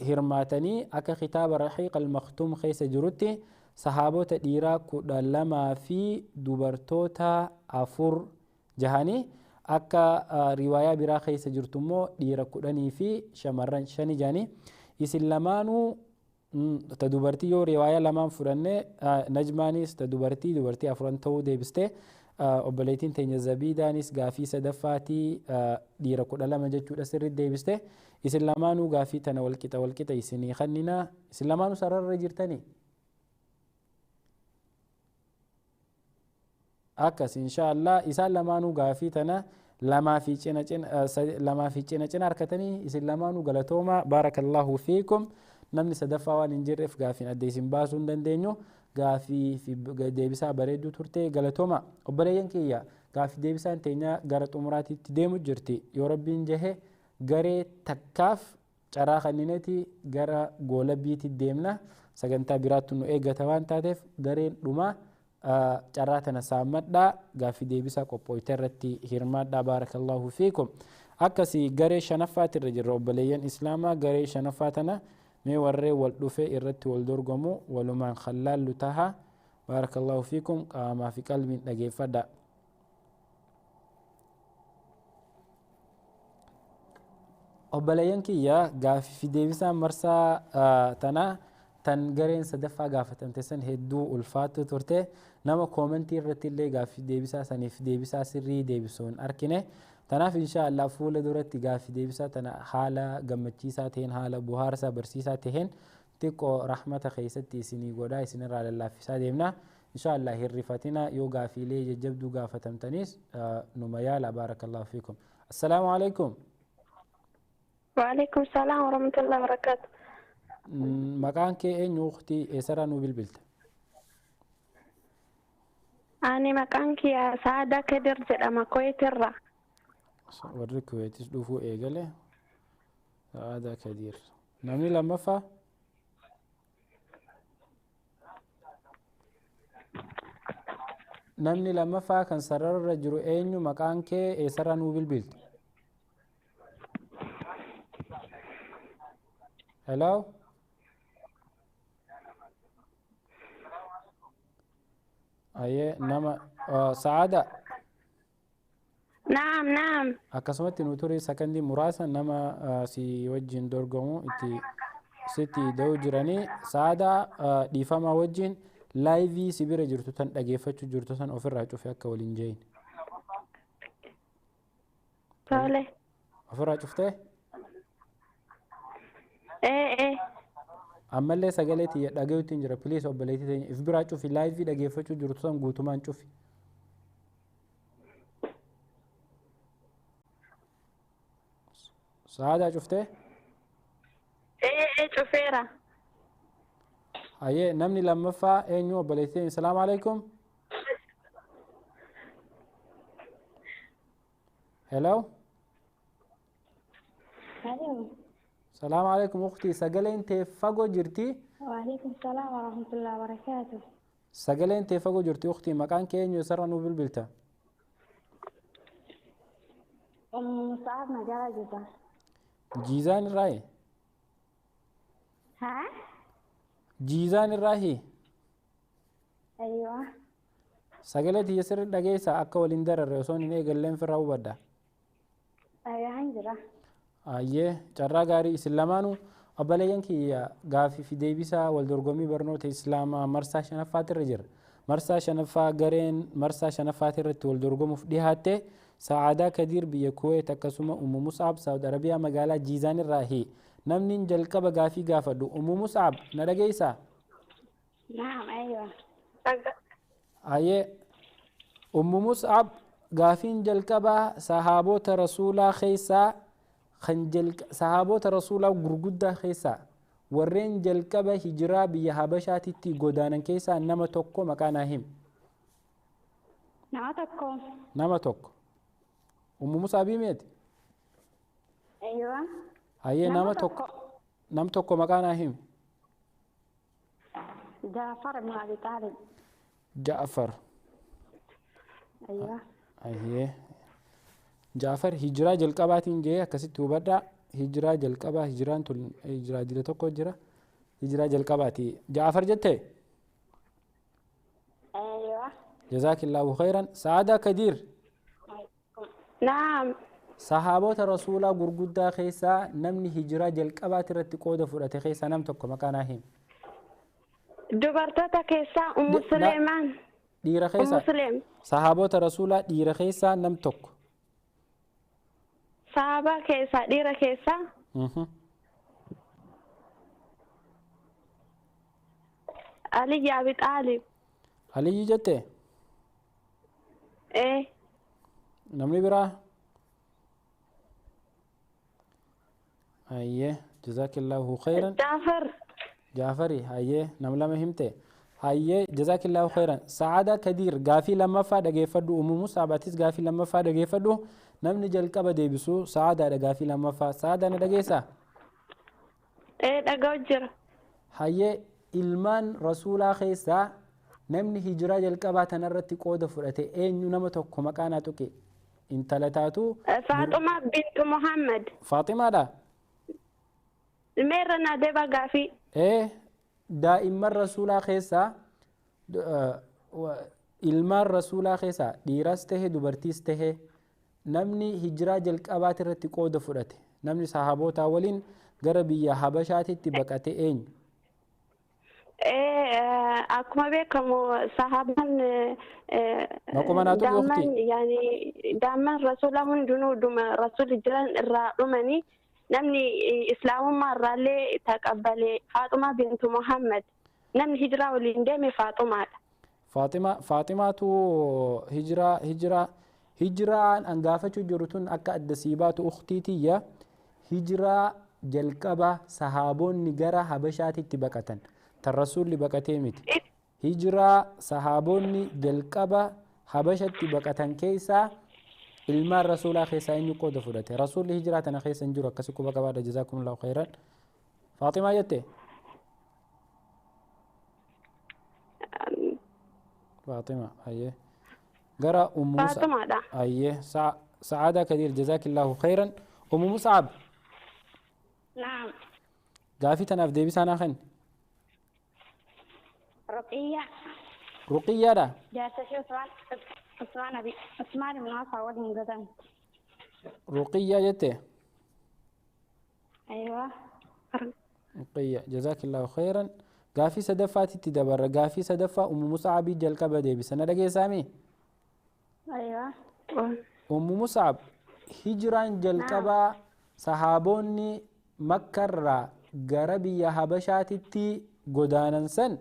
Speaker 1: hirmaatanii akka kitaaba Rahiiq al-Maktuum keessa jirutti sahaabota dhiiraa 12 fi dubartoota 4 jahanii akka riwaayaa biraa keessa jirtu immoo dhiira 10 fi shamarran 5 jahanii isin lamaanuu ta dubartii yoo riwaayaa lamaan fudhanne Najmaanis ta dubartii 4 ta'uu deebiste obboleettiin teenya Zabiidaanis gaafii sadaffaatii dhiira 12 jechuudha sirriitti deebiste isin lamaanuu gaafii tana walqixa isinii kennina isin lamaanuu sararra jirtanii akkas inshaallah isaan lamaanuu gaafii tana lamaa fi cina cina harkatanii isin lamaanuu galatooma baarakallahu fiikum namni sadaffaa waan hin jirreef gaafiin adda isin baasuu hin dandeenyu gaafii fi deebisaa bareedduu turte galatooma obboleeyyan kiyya gaafii deebisaan teenya gara xumuraatiitti deemu jirti yoo rabbiin jahe garee takkaaf caraa kennineeti gara goolabbiitti deemna sagantaa biraatti nu eeggata waan taateef gareen dhumaa caraa tana saammadhaa gaafii deebisaa qophooyte irratti hirmaadhaa baarakallahu fiikum akkasii garee shanaffaatti irra jirra obboleeyyan islaamaa garee shanaffaa tana mee warree wal dhufe irratti wal dorgomu walumaan khallaallu taha baarakallahu fiikum qaamaa fi qalbiin dhageeffadha obboleeyyan kiyya gaafii fi deebisaan marsaa tana tan gareen sadaffaa gaafatamte san hedduu ulfaatu turte nama koomentii irratti illee gaafii deebisaa saniif deebisaa sirrii deebisuun arkine tanaaf inshaallah fuula duratti gaafii deebisaa tana haala gammachiisaa ta'een haala buhaarsaa barsiisaa ta'een xiqqoo rahmata keessatti isinii godhaa isinirraa lallaafisaa deemna inshaallah hirrifatina yoo gaafiilee jajjabduu gaafatamtanis numa yaala baarakallahu fiikum assalaamu alaikum
Speaker 4: وعليكم السلام ورحمة الله وبركاته
Speaker 1: maqaan kee eenyu ukhtii eessarraa nu bilbilte
Speaker 4: ani maqaan kiyya Saada Kadir jedhama Kuwaitirra
Speaker 1: warri Kuwaitis dhufuu eegale Saada Kadir namni lammaffaa namni lammaffaa kan sararra jiru eenyu maqaan kee eessarraa nu bilbilte hello aye nama Saada
Speaker 4: naam
Speaker 1: akkasumatti nu turii sakandii muraasa nama si wajjin dorgomu itti sitti da'uu jiranii Saada dhiifamaa wajjin laayivii si bira jirtu tan dhageeffachuu jirtu san ofirraa cufe akka waliin jeeyin
Speaker 4: tole
Speaker 1: ofirraa cuftee ammallee sagalee tiyya dhagayuutti hin jira piliis obboleettii teenya if biraa cufi laayivii dhageeffachuu jirtu san guutumaan cufi Saadaa cuftee
Speaker 4: cufeera
Speaker 1: aye namni lammaffaa eenyu obboleettii teenya salaamu alaikum hello السلام عليكم أختي سجلين تفقو جرتي
Speaker 3: وعليكم السلام ورحمة الله وبركاته
Speaker 1: سجلين تفقو جرتي أختي مكان كين يسرى نوبل بلتا
Speaker 3: مصعب نجارة جدا
Speaker 1: جيزان الراي
Speaker 3: ها
Speaker 1: جيزان الراي
Speaker 3: أيوة
Speaker 1: سجلت يسر دقيسة أكا ولندر الرسول نيجلين في الروبة
Speaker 3: أيوة عندنا
Speaker 1: ayyee carraa gaarii isin lamaanuu obboleeyyan kiyya gaafii fi deebisaa wal dorgommii barnoota islaamaa marsaa shanaffaatti irra jira marsaa shanaffaa gareen marsaa shanaffaatti irratti wal dorgomuuf dhihaatte Sa'aadaa Kadiir biyya Kuwait akkasuma Ummu Mus'ab Saawud Arabiyaa magaalaa Jiizaan irraahi namni jalqaba gaafii gaafadhu Ummu Mus'ab na dhageessaa
Speaker 3: naam aywa
Speaker 1: ayyee Ummu Mus'ab gaafiin jalqabaa sahaabota rasuulaa keessaa sahaabota rasuulaa gurguddaa keessaa warreen jalqaba hijiraa biyya habashaatitti godaanan keessaa nama tokko maqaa naa himi. Nama tokko. Ummu Musaabii meeti? Hayyee nama tokko maqaa naa himi.
Speaker 3: Jaafar ibn Abi Taalib.
Speaker 1: Jaafar. Hayyee. Jaafar hijiraa jalqabaatiin jee akkasitti hubadhaa. Hijiraa jalqabaa hijiraan tun hijiraa dila tokko jira. Hijiraa jalqabaati. Jaafar jettee? Jazaakillaahu khayran. Sa'aadaa Kadiir.
Speaker 3: Naam.
Speaker 1: Sahaabota rasuulaa gurguddaa keessaa namni hijiraa jalqabaati irratti qooda fudhate keessaa nam tokko maqaa naa himi.
Speaker 3: Dubartoota keessaa Ummu Suleemaan.
Speaker 1: Dhiira keessaa. Sahaabota rasuulaa dhiira keessaa nam tokko.
Speaker 3: Sahaba keessaa dhiira keessaa. Aliyyi Abi Xaalib.
Speaker 1: Aliyyi jettee? Namni biraa? Hayyee jazaakillaahu khayran. Jaafari hayyee nam lama himte. Hayyee jazaakillaahu khayran. Sa'aadaa Kadiir gaafii lammaffaa dhageeffadhu. Ummu Musaabatis gaafii lammaffaa dhageeffadhu. Namni jalqaba deebisu Sa'aadaadha gaafii lammaffaa. Sa'aadaa na dhageessaa?
Speaker 3: Dhaga'u jira.
Speaker 1: Hayyee ilmaan rasuulaa keessaa namni hijiraa jalqabaa tanarratti qooda fudhate eenyu nama tokko maqaa naa tuqe. Intala taatu.
Speaker 3: Faaxumaa bintu Muhammad.
Speaker 1: Faaximaadha?
Speaker 3: Meerra naa deeba gaafii.
Speaker 1: Daa'imman rasuulaa keessaa ilmaan rasuulaa keessaa dhiiras tahe dubartiis tahe namni hijiraa jalqabaati irratti qooda fudhate namni sahabootaa waliin gara biyya habashaatitti baqate eenyu?
Speaker 3: Akkuma beekamu sahabaan daa'imman rasuulaa hundinuu rasuulli jiran irraa dhumanii namni islaamummaa irraallee taqabbalee Faaxumaa bintu Muhammad namni hijiraa waliin deeme Faaxumaadha.
Speaker 1: Faaximaatu hijiraan angaafachuu jiru tun akka adda siibaatu ukhtiitiyya hijiraa jalqaba sahaabonni gara habashaatitti baqatan tan rasuulli baqatee miti. Hijiraa sahaabonni jalqaba habashatti baqatan keessaa ilmaan rasuulaa keessaa eenyu qooda fudhate? Rasuulli hijiraa tana keessa hin jiru akkasi quba qabaadha jazaakumullahu khayran. Faaximaa jettee? Faaxima hayyee. gara Ummu Mus'ab ayyee Sa'aadaa Kadiir jazaakillaahu khayran. Ummu Mus'ab
Speaker 3: naam
Speaker 1: gaafii tanaaf deebisaa naa kenni. Ruqiyyaadha.
Speaker 3: Jaarsa Usmaan ibn Affaan waliin gadan.
Speaker 1: Ruqiyyaa jettee?
Speaker 3: Aywa.
Speaker 1: Ruqiyyaa jazaakillaahu khayran. Gaafii sadaffaatitti dabarra. Gaafii sadaffaa Ummu Mus'abii jalqaba deebisa. Na dhageessaami?
Speaker 3: Aywa.
Speaker 1: Ummu Mus'ab hijiraan jalqabaa sahaabonni Makkarraa gara biyya Habashaatitti godaanan san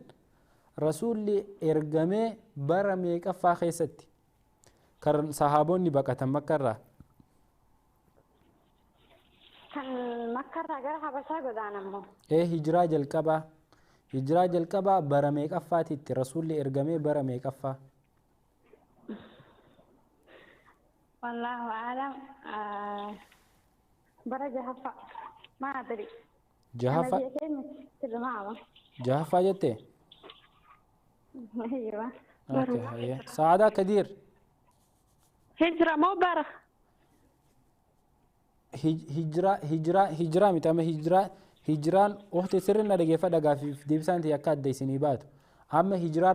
Speaker 1: rasuulli ergamee bara meeqaffaa keessatti kan sahaabonni baqatan Makkarraa?
Speaker 3: Kan Makkarraa gara Habashaa godaanan moo?
Speaker 1: Hijiraa jalqabaa. Hijiraa jalqabaa bara meeqaffaatitti rasuulli ergamee bara meeqaffaa?
Speaker 3: Wallaahu a'lam. Bara jahaffaa. ما أدري
Speaker 1: جهفة جهفة جتة
Speaker 3: أيوة
Speaker 1: أوكي سعادة كدير
Speaker 3: هجرة مو برا
Speaker 1: هجرة متى هجران وقت سرنا دقيقة دقا في ديبسان تيكاد ديسيني بات أما هجران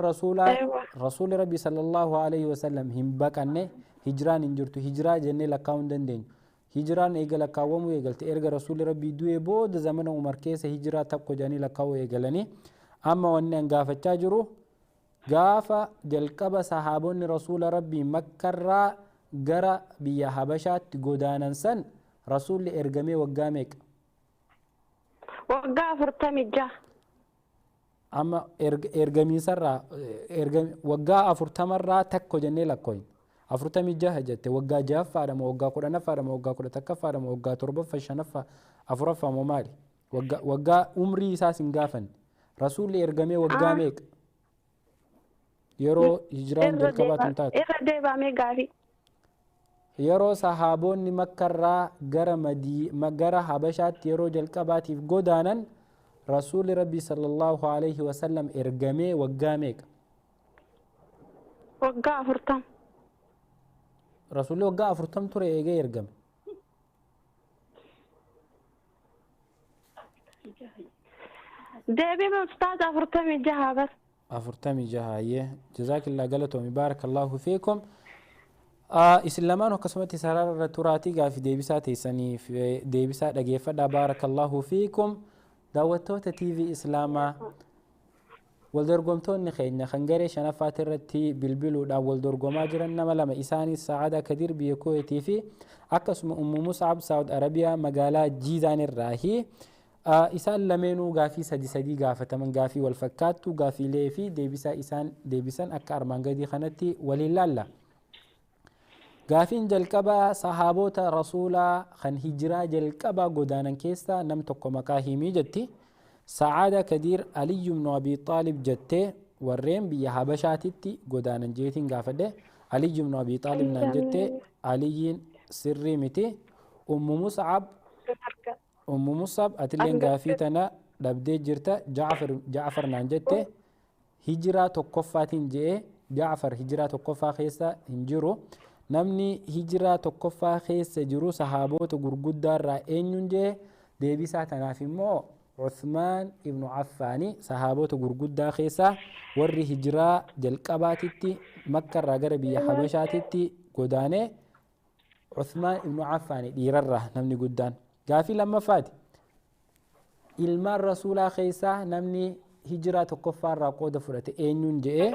Speaker 1: رسول ربي صلى الله عليه وسلم هم بكنه هجران انجرتو هجرة جنة لكاون دندين hijiraan eegala kaawwamuu eegalte erga rasuulli rabbii du'ee booda zamana umar keessa hijiraa takko jedhanii lakkaa'uu eegalanii amma wanni an gaafachaa jiru gaafa jalqaba sahaabonni rasuula rabbii makkarraa gara biyya habashaatti godaanan san rasuulli ergamee waggaa meeqa?
Speaker 3: Waggaa 46.
Speaker 1: Amma ergamiisarraa waggaa 40 takko jennee lakkooyin. 46 jette waggaa 6ffaadha moo waggaa 10ffaadha moo waggaa 11ffaadha moo waggaa 7ffaa 5ffaa 4ffaa moo maali waggaa umrii isaa sin gaafan rasuulli ergamee waggaa meeqa yeroo hijraan jalqabaa tun taate
Speaker 3: irra deebamee gaafii
Speaker 1: yeroo sahaabonni makkarraa gara habashaatti yeroo jalqabaatiif godaanan rasuulli rabbii sallallahu alaihi wasallam ergamee waggaa meeqa
Speaker 3: waggaa 40
Speaker 1: rasuulli waggaa 40 ture eegee ergame
Speaker 3: deebiin ustaaza 46 bas
Speaker 1: 46 jazaakillah galatoomii baarakallahu fiikum isin lamaan akkasumatti sarara turaatii gaafi deebisaa teessaniif deebisaa dhageeffadhaa baarakallahu fiikum daawwattoota TV Islaamaa waldorgomtoonni keenya kan garee shanaffaati irratti bilbiluudhaan waldorgomaa jiran nama lama isaanis Sa'aadaa Kadir biyya Kuwaitii fi akkasuma Ummu Mus'ab Saawud Arabiyaa magaalaa Jiizaan irraahi isaan lameenuu gaafii sadii gaafataman gaafii wal fakkaattu gaafiilee fi deebisaa isaan deebisan akka armaan gadii kanatti waliin laalla. Gaafiin jalqabaa sahaabota rasuulaa kan hijiraa jalqabaa godaanan keessaa nam tokko maqaa himii jetti. Sa'aadaa Kadir Aliy ibn Abi Xaalib jettee warreen biyya Habashaatitti godaanan jeetiin gaafadhe. Aliy ibn Abi Xaalib naan jettee Aliyyiin sirrii miti. Ummu Mus'ab atilleen gaafii tana dhabdee jirta. Ja'far naan jette hijiraa tokkoffaatiin je'ee Ja'far hijiraa tokkoffaa keessa hin jiru. Namni hijiraa tokkoffaa keessa jiru sahaabota gurguddaa irraa eenyuun jee deebisaa tanaaf immoo Uthman ibn Affaani sahaabota gurguddaa keessa warri hijiraa jalqabaatitti Makka irraa gara biyya Habashaatitti godaane Uthman ibn Affaani dhiirarraa namni guddaan. Gaafii lammaffaati ilmaan rasuulaa keessaa namni hijiraa tokkoffaa irraa qooda fudhate eenyuun jee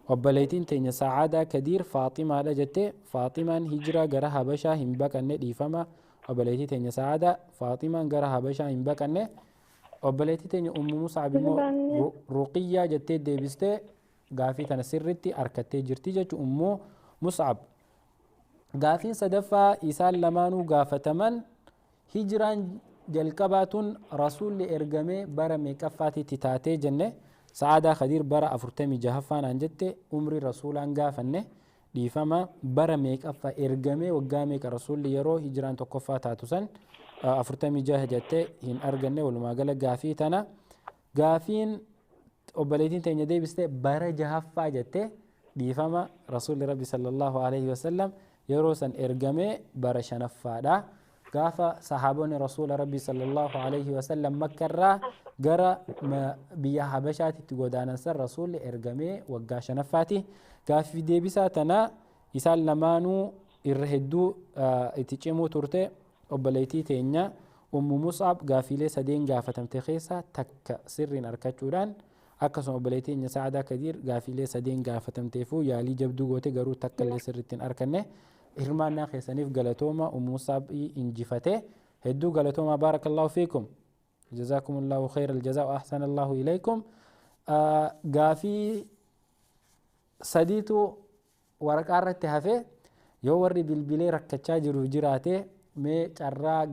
Speaker 1: obboleettiin teenya Sa'aadaa Kadir Faaximaadha jette Faaximaan hijiraa gara Habashaa hin baqanne dhiifama obboleettii teenya Sa'aadaa Faaximaan gara Habashaa hin baqanne obboleettii teenya Ummu Mus'ab immoo Ruqiyyaa jettee deebistee gaafii tana sirritti harkattee jirti jechuun Ummu Mus'ab. Gaafiin sadaffaa isaan lamaanuu gaafataman hijiraan jalqabaatuun rasuulli ergamee bara meeqaffaatitti taatee jenne. Sa'aadaa Kadir bara 46ffaan aan jette umrii rasuulaan gaafanne dhiifama bara meeqaffa ergamee waggaa meeqa rasuulli yeroo hijiraan tokkoffaa taatu san 46 jettee hin arganne walumaa gala gaafii tana gaafiin obboleettiin teenya deebiste bara 6ffaa jette dhiifama rasuulli rabbi sallallahu alaihi wasallam yeroo san ergamee bara 5ffaadha. Gaafa sahaabonni rasuula rabbi sallallahu alaihi wasallam makkarraa gara biyya Habashaatitti godaanan san rasuulli ergamee waggaa 5ffaati. Gaafii deebisaa tana isaan lamaanuu irra hedduu itti cimuu turte obboleettii teenya Ummu Mus'ab gaafiilee 3 gaafatamte keessaa takka sirriin argachuudhaan akkasuma obboleettii teenya Sa'aadaa Kadir gaafiilee 3 gaafatamteefuu yaalii jabduu goote garuu takka illee sirriitti hin arganne. Hirmaannaa keessaniif galatooma Ummu Mus'ab injifate hedduu galatooma baarakallahu fiikum jazakumullahu khairal jazaa wa ahsanallahu ilaykum. Gaafii sadiitu waraqaa irratti hafe yoo warri bilbilee rakkachaa jiru jiraate mee carraa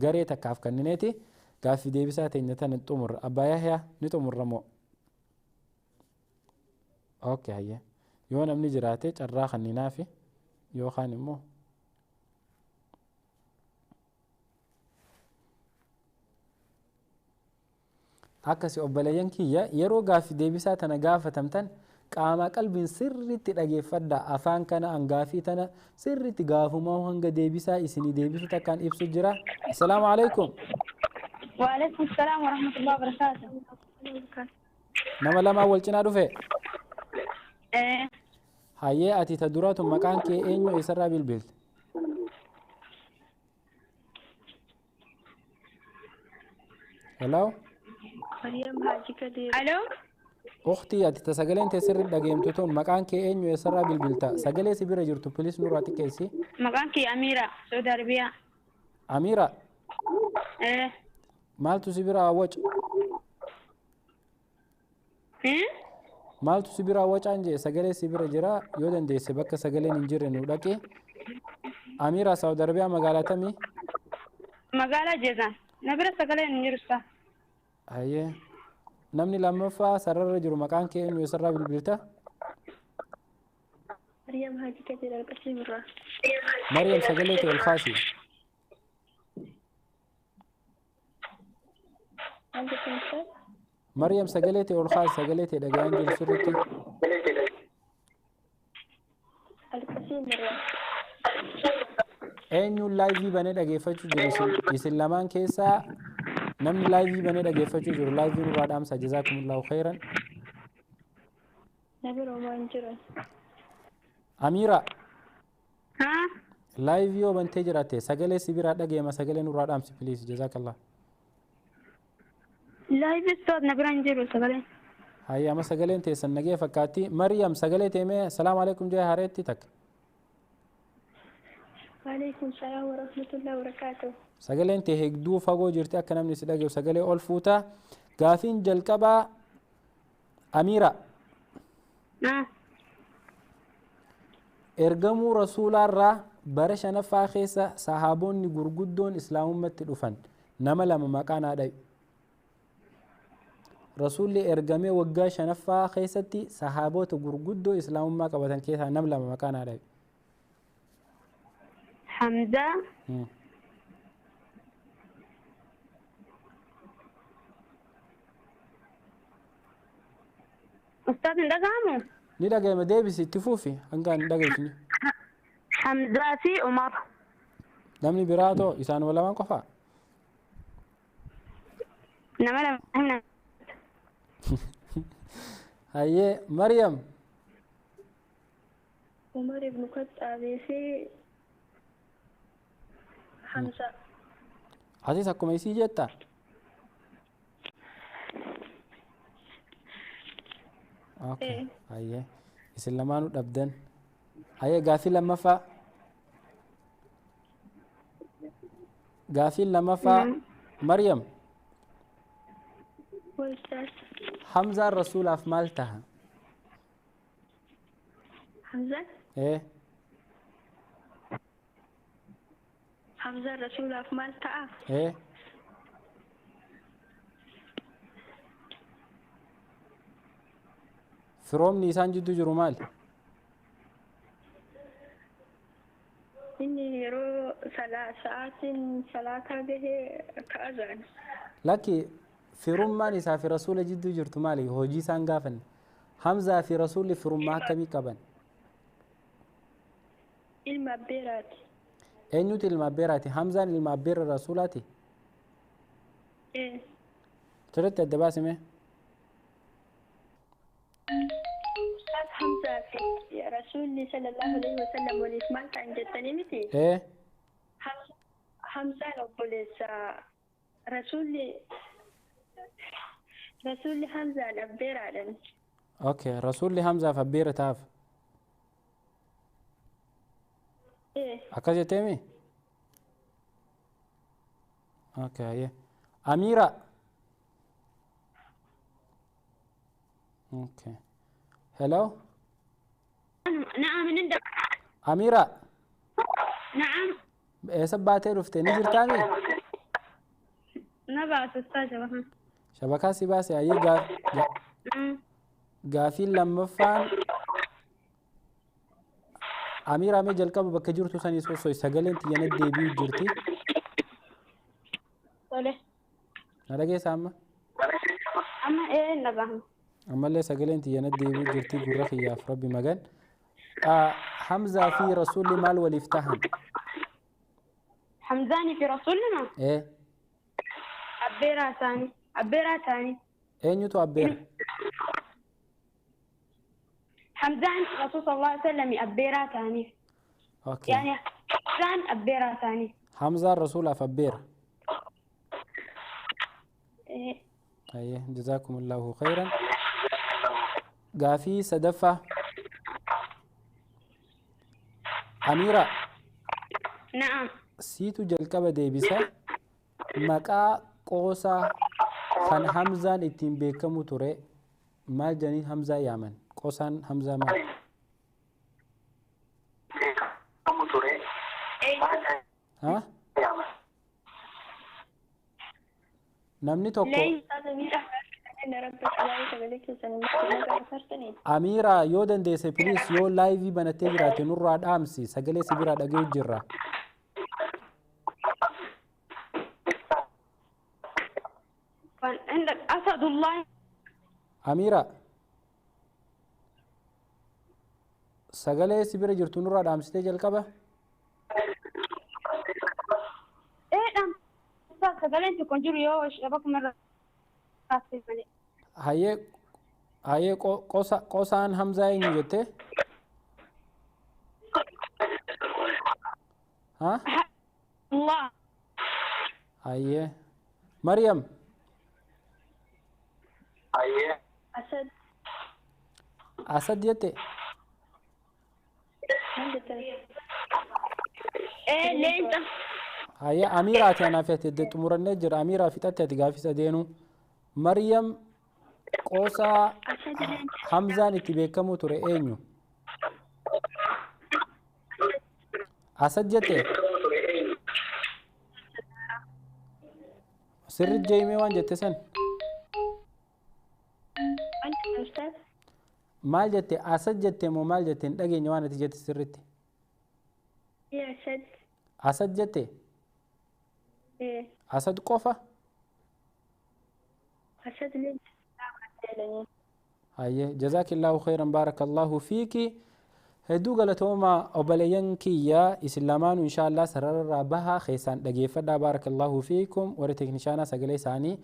Speaker 1: garee takkaaf kennineeti gaafii deebisaa teenya tana xumurra. Abbaa Yahyaa ni xumurra moo? Okay hayya yoo namni jiraate carraa kenninaafi yookaan immoo akkasi obboleeyyan kiyya yeroo gaafii deebisaa tana gaafatamtan qaama qalbiin sirriitti dhageeffadha afaan kana hangaafii tana sirriitti gaafumaa hanga deebisaa isinii deebisu takkaan ibsu jira. Assalaamu alaikum.
Speaker 3: Wa alaikum salaam wa rahmatullahi wa barakatuh.
Speaker 1: Nama lamaa wal cinaa dhufe? Hayyee ati ta duraatu maqaan kee eenyu eessarraa bilbilte? Hello?
Speaker 3: Hello?
Speaker 1: Ukhtii ati ta sagaleen tee sirri dhageemtu tun maqaan kee eenyu eessarraa bilbilta? Sagalee si bira jirtu pilis nurraa xiqqeessi.
Speaker 3: Maqaan kee Amiira Saudi Arabiyaa.
Speaker 1: Amiira? Maaltu si bira waca? Maaltu si bira wacaan jee sagalee si bira jira yoo dandeesse bakka sagaleen hin jirre nu dhaqe. Amiira Saudi Arabiyaa magaalaa tamii?
Speaker 3: Magaalaa Jeezaan. نبرة سقلين نيرسا
Speaker 1: hayyee namni lammaffaa sararra jiru maqaan kee eenyu eessarraa bilbilta
Speaker 4: مريم هاجي كثير القسيم مرة
Speaker 1: maryam sagalee ta'e ol kaasi
Speaker 4: عندك مثال
Speaker 1: maryam sagalee ta'e ol kaasi sagalee ta'e dhaga'aan jiru sirriitti
Speaker 4: القسيم مرة
Speaker 1: eenyuun laayivii banee dhageeffachuu jiru isin lamaan keessaa namni laayivii banee dhageeffachuu jiru laayiviin irraa dhaamsa jazaakumullahu khairan
Speaker 4: نبي رومان جرا
Speaker 1: amiira
Speaker 3: ها
Speaker 1: laayivii yoo bantee jiraatte sagalee sibiraa dhageema sagalee nurraa dhaamsi piliis jazaakallah
Speaker 3: لا يبستود نبرة نجيرو سقلين
Speaker 1: hayya ama sagaleen teessan nagee fakkaatti maryam sagalee teemee salaamu alaikum jee hareetti takka
Speaker 4: وعليكم السلام ورحمة الله وبركاته
Speaker 1: sagaleen tee heegduu fagoo jirti akka namni si dhageessu sagalee ol fuuta gaafiin jalqabaa amiira
Speaker 3: ها
Speaker 1: ergamuu rasuulaarraa bara shanaffaa keessa sahaabonni gurguddoon islaamummaatti dhufan nama lama maqaan haadha rasuulli ergamee waggaa shanaffaa keessatti sahaabota gurguddoo islaamummaa qabatan keessaa nam lama maqaan haadha
Speaker 3: حمزة أستاذ ندقامو
Speaker 1: ni dhagayma deebisi itti fuufi hanga hin dhageessine
Speaker 3: حمزة في عمر
Speaker 1: namni biraa too isaan walamaan qofaa
Speaker 3: نملا هنا
Speaker 1: hayyee maryam
Speaker 4: عمر بن الخطاب في حمزة
Speaker 1: asis akkuma isii jetta okay hayyee isin lamaanuu dhabdan hayyee gaafii lammaffaa gaafiin lammaffaa maryam
Speaker 4: والأستاذ
Speaker 1: hamzaan rasuulaaf maal taha
Speaker 4: حمزة
Speaker 1: ee
Speaker 4: حمزة رسول أفمال تعاف
Speaker 1: ee firoomni isaan jidduu jiru maal
Speaker 4: إني يرو ساعات صلاة به كأذان
Speaker 1: lakki firummaan isaa fi rasuula jidduu jirtu maali hojii isaan gaafanne hamzaa fi rasuulli firummaa akkamii qaban
Speaker 4: ilma abbeeraati
Speaker 1: eenyutu ilma abbeeraati hamzaan ilma abbeera rasuulaati sirritti adda baasime
Speaker 4: Ustaz Hamzaa fi Rasuulli sallallahu alaihi wasallam waliif maal ta'an jettanii miti
Speaker 1: ee
Speaker 4: Hamzaan obboleessa Rasuulli Hamzaan abbeeraadhan
Speaker 1: okay rasuulli hamzaaf abbeera taaf akkas jetteemi okay hayyee amiira okay hello
Speaker 3: نعم نندق
Speaker 1: amiira
Speaker 3: نعم
Speaker 1: eessa baatee dhufte ni jirtaami
Speaker 3: نبعث أستاذ وهم
Speaker 1: shabakaa si baase hayyee gaafiin lammaffaan amiira mee jalqaba bakka jirtu sanii soosoi sagaleen tiyyana deebi'u jirti
Speaker 3: طله
Speaker 1: na dhageessa amma
Speaker 3: أما إيه نبعث
Speaker 1: ammallee sagaleen tiyyana deebi'u jirti gurra kiyyaaf rabbi magan hamzaa fi rasuulli maal waliif tahan
Speaker 3: حمزاني في رسولنا
Speaker 1: ee
Speaker 3: أبيرا ثاني أبيرا ثاني
Speaker 1: eenyutu abbeera
Speaker 3: حمزان رسول صلى الله عليه وسلم أبيرا ثاني
Speaker 1: okay
Speaker 3: يعني حمزان أبيرا ثاني
Speaker 1: hamzaan rasuulaaf abbeera
Speaker 3: إيه
Speaker 1: hayyee jazaakumullahu khayran gaafii sadaffaa amiira
Speaker 3: نعم
Speaker 1: siitu jalqaba deebisa maqaa qoosaa kan hamzaan ittiin beekamu ture maal janiin hamzaa yaaman qoosaan hamzaa maal ha namni tokko Amiira yoo dandeesse please yoo live banattee jiraate nurraa dhaamsi sagalee si bira dhaga'u jirra. Amiira sagalee si bira jirtu nurraa dhaamsitee jalqaba.
Speaker 3: Sagaleen tokko jiru yoo shabakuma irra
Speaker 1: hayyee qosaan Hamzaa eenyu jette? Hayyee Maryam. Asad jette?
Speaker 4: Leenca.
Speaker 1: Hayyee Amiiraati anaaf ati xumurannee jira. Amiiraa fixatte ati gaafisa deenu. Maryam qoosaa Hamzaan itti beekamu ture eenyu? Asad jette? Sirri jeemee waan jette san? Maal jette? Asad jette moo maal jette? Hin dhageenye waan ati jette sirritti. Asad jette? Asad qofa? Hayyee jazaakillaahu khayran baarakallahu fiiki. Hedduu galatooma obboleeyyan kiyya islamaanu inshaallah sararraa baha keessaan dhageeffadhaa baarakallahu fiikum. Warri teeknishaanaa sagalee isaanii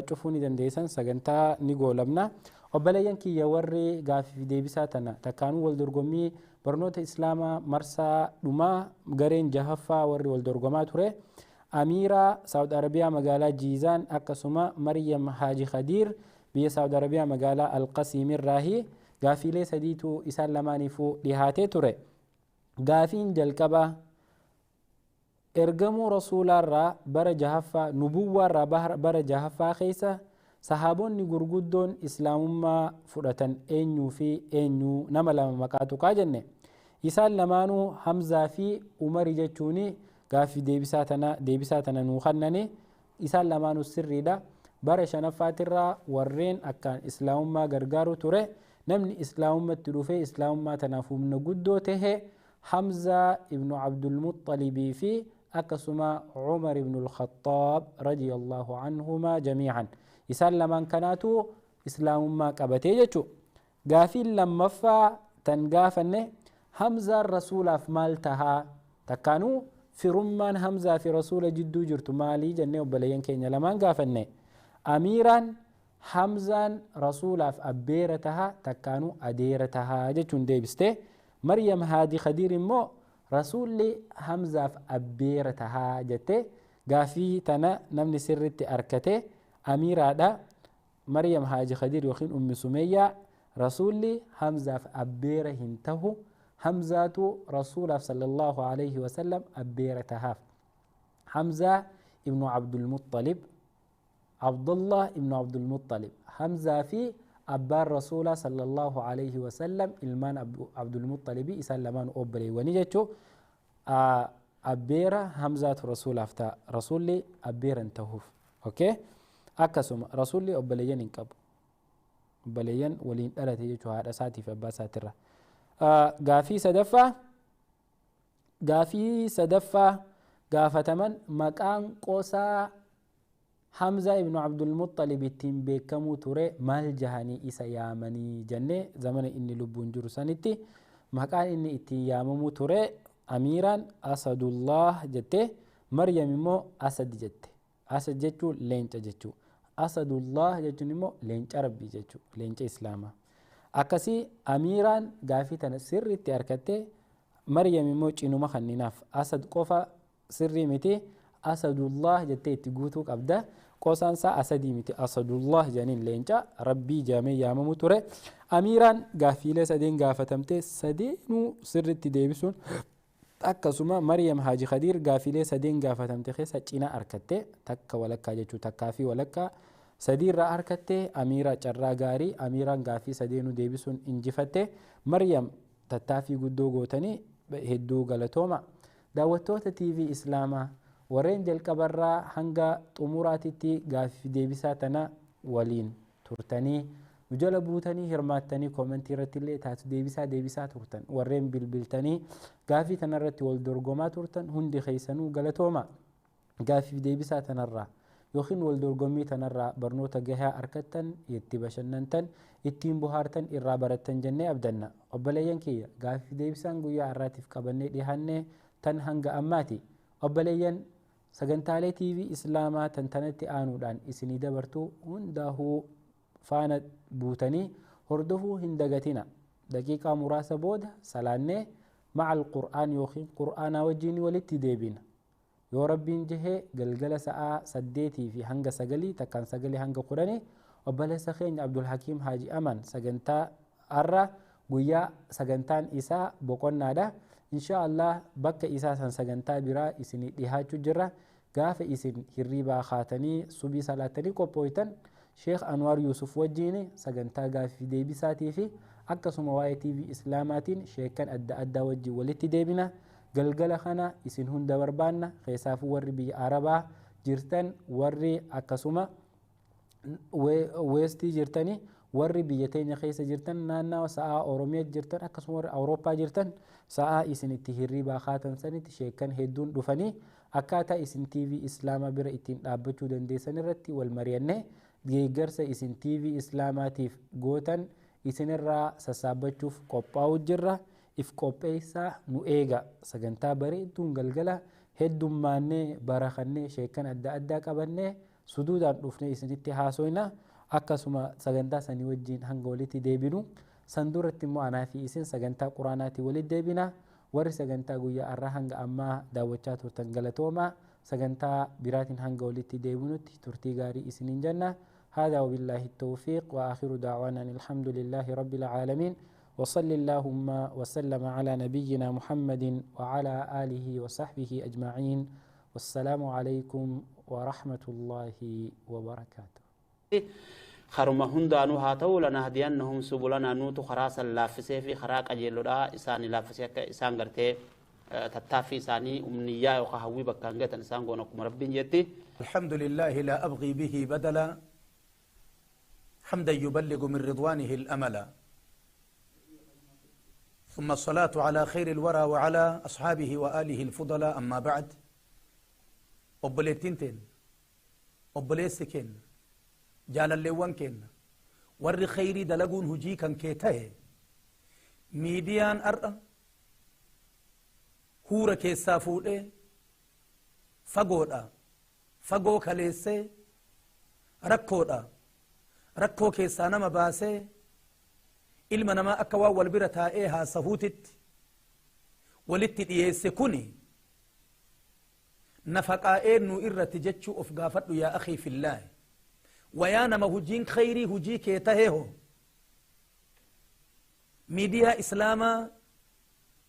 Speaker 1: cufuu ni dandeessan sagantaa ni goolabna. Obboleeyyan kiyya warri gaaffii deebisaa tana takkaanuu wal dorgommii barnoota islaamaa marsaa dhumaa gareen jahaffaa warri wal dorgomaa ture. Amiira Saawud Arabiyaa magaalaa Jiizaan akkasuma Maryam Haaji Khadiir biyya Saawud Arabiyaa magaalaa Alqasiimirraahi gaafiilee sadiitu isaan lamaaniifuu dhihaatee ture. Gaafiin jalqabaa ergamuu rasuulaarraa bara jahaffaa nubuwwaarraa bara jahaffaa keessa sahaabonni gurguddoon islaamummaa fudhatan eenyuu fi eenyuu nama lama maqaa tuqaa jenne. Isaan lamaanuu Hamzaa fi Umari jechuuni gaaffii deebisaa tana nuu kennani. Isaan lamaanuu sirriidha. Bara shanaffaatirraa warreen akkaan islaamummaa gargaaru ture. Namni islaamummaatti dhufee islaamummaa tanaaf humna guddoo tahe Hamzaa ibnu Abdulmuxxalibii fi akkasuma Umar ibnu al-Khattaab radiyallahu anhumaa jamiican. Isaan lamaan kanaatu islaamummaa qabatee jechuudha. Gaafiin lammaffaa tan gaafanne Hamzaan rasuulaaf maal tahaa? Takkaanuu firummaan Hamzaa fi rasuula jidduu jirtu maalii jennee obboleeyyan keenya lamaan gaafanne. Amiiraan Hamzaan rasuulaaf abbeera tahaa takkaanuu adeera tahaa jechuun deebiste. Maryam Haadi Khadiir immoo rasuulli Hamzaaf abbeera tahaa jette. Gaafii tana namni sirritti arkate Amiiraadha. Maryam Haaji Khadiir yookiin Ummi Sumayyaa rasuulli Hamzaaf abbeera hin tahu. Hamzaatu rasuulaaf sallallahu alayhi wa sallam abbeera tahaaf. Hamzaa ibnu Abdulmuxxalib Abdullah ibnu Abdulmuxxalib Hamzaa fi abbaan rasuulaa sallallahu alayhi wa sallam ilmaan Abdulmuxxalibii isaan lamaan obboleewwanii jechuu abbeera Hamzaatu rasuulaaf ta'a. Rasuulli abbeera hin tahuuf. Akkasuma rasuulli obboleeyyan hin qabu. Obboleeyyan waliin dhalate jechuu haadha isaatiif abbaa isaatirra. Gaafii sadaffaa gaafataman maqaan qosaa Hamzaa ibnu Abdulmuxxalib ittiin beekamuu ture maal jahanii isa yaamanii jennee zamana inni lubbuun jiru sanitti maqaan inni ittiin yaamamuu ture Amiiraan Asadullah jette. Maryam immoo Asad jette. Asad jechuun leenca jechuu. Asadullah jechuun immoo leenca rabbii jechuu. Leenca islaamaa. Akkasii Amiiraan gaafii tana sirriitti harkattee Maryam immoo cinuma kanninaaf Asad qofa sirrii miti Asadullah jettee itti guutuu qabda. Qosaan isaa Asadii miti Asadullah janiin leenca rabbii jaamee yaamamu ture. Amiiraan gaafiilee sadeen gaafatamtee sadeenuu sirriitti deebisuun akkasuma Maryam Haaji Khadiir gaafiilee sadeen gaafatamte keessa cina harkattee takka walakkaa jechuu takkaa fi walakkaa sadiirraa harkattee Amiira carraa gaarii Amiiraan gaafii sadeenuu deebisuun injifatte. Maryam tattaaffii guddoo gootanii hedduu galatooma. Daawwattoota TV Islaamaa warreen jalqabarraa hanga xumuraatitti gaaffii deebisaa tana waliin turtanii nu jala buutanii hirmaattanii koomentii irratti illee taatu deebisaa turtan warreen bilbiltanii gaaffii tanarratti wal dorgomaa turtan hundi keessanuu galatooma gaaffii deebisaa tanarraa yookiin wal dorgommii tanarraa barnoota gahaa argattan itti bashannantan ittiin bohaartan irraa barattan jennee abdanna obboleeyyan kiyya gaaffii deebisaan guyyaa har'aatiif qabannee dhiyaannee tan hanga ammaati obboleeyyan sagantaalee TV Islaamaa tantanatti aanuudhaan isinii dabartuu hundaahuu faana buutanii hordofuu hin dagatina daqiiqaa muraasa booda salaannee macal qur'aan yookiin qur'aanaa wajjiin walitti deebina yoo rabbiin jehee galgala sa'aa 8 fi hanga 9 takkaan 9 hanga 10 obboleessa keenya Abdul Hakiim Haaji Aman sagantaa har'a guyyaa sagantaan isaa boqonnaadha insha Allah bakka isaa san sagantaa biraa isinii dhihaachuu jirra gaafa isin hirribaa kaatanii subii salaatanii qophooytan Sheekh Anwar Yusuf wajjiin sagantaa gaaffii deebisaatii fi akkasuma waa'ee TV Islaamaatiin sheekan adda addaa wajjin walitti deebina galgala kana isin hunda barbaanna keessaafuu warri biyya Arabaa jirtan warri akkasuma weestii jirtanii warri biyya teenya keessa jirtan naannawa sa'aa Oromiyaa jirtan akkasuma warri Awurooppaa jirtan sa'aa isin itti hirribaa kaatan sanitti sheekan hedduun dhufanii akkaataa isin TV Islaamaa bira ittiin dhaabbachuu dandeessan irratti wal mari'annee deeggarsa isin TV Islaamaatiif gootan isinirraa sassaabachuuf qophaa'u jirra if qopheessaa nu eega sagantaa bareedduun galgala heddummaannee barakannee sheekan adda addaa qabannee suduudhaan dhufnee isinitti haasoyna akkasuma sagantaa sanii wajjiin hanga walitti deebinu san duratti immoo anaa fi isin sagantaa quraanaatii walitti deebina warri sagantaa guyyaa har'aa hanga ammaa daawwachaa turtan galatooma sagantaa biraatiin hanga walitti deebinutti turtii gaarii isiniin jenna هذا وبالله التوفيق وآخر دعوانا الحمد لله رب العالمين وصلى اللهم وسلم على نبينا محمد وعلى آله وصحبه أجمعين والسلام عليكم ورحمة الله وبركاته
Speaker 8: خرما هندانو هاتو لنهدينهم سبلنا نوتو خراس اللافسي في خراق أجيلودا إسان اللافسي إسان غرتي تتافي إساني أمنيا وقهوي بكانجة إسان قونكم ربين جتي
Speaker 10: الحمد لله لا أبغي به بدلا حمدا يبلغ من رضوانه الأمل ثم الصلاة على خير الورى وعلى أصحابه وآله الفضلاء أما بعد أبليتين أبليسكين جال اللوان كين ور خيري دلقون هجي كان كيته ميديان أرأى هورا كيسا فوده فقودا فقو كاليسي ركودا rakkoo keessaa nama baasee ilma namaa akka waan wal bira taa'ee haasahuutitti walitti dhiyeesse kuni nafaqaa'ee nu irratti jechuu of gaafadhu yaa akhii fillaahi wayaa nama hujiin khayrii hujii kee taheeho miidiyaa islaamaa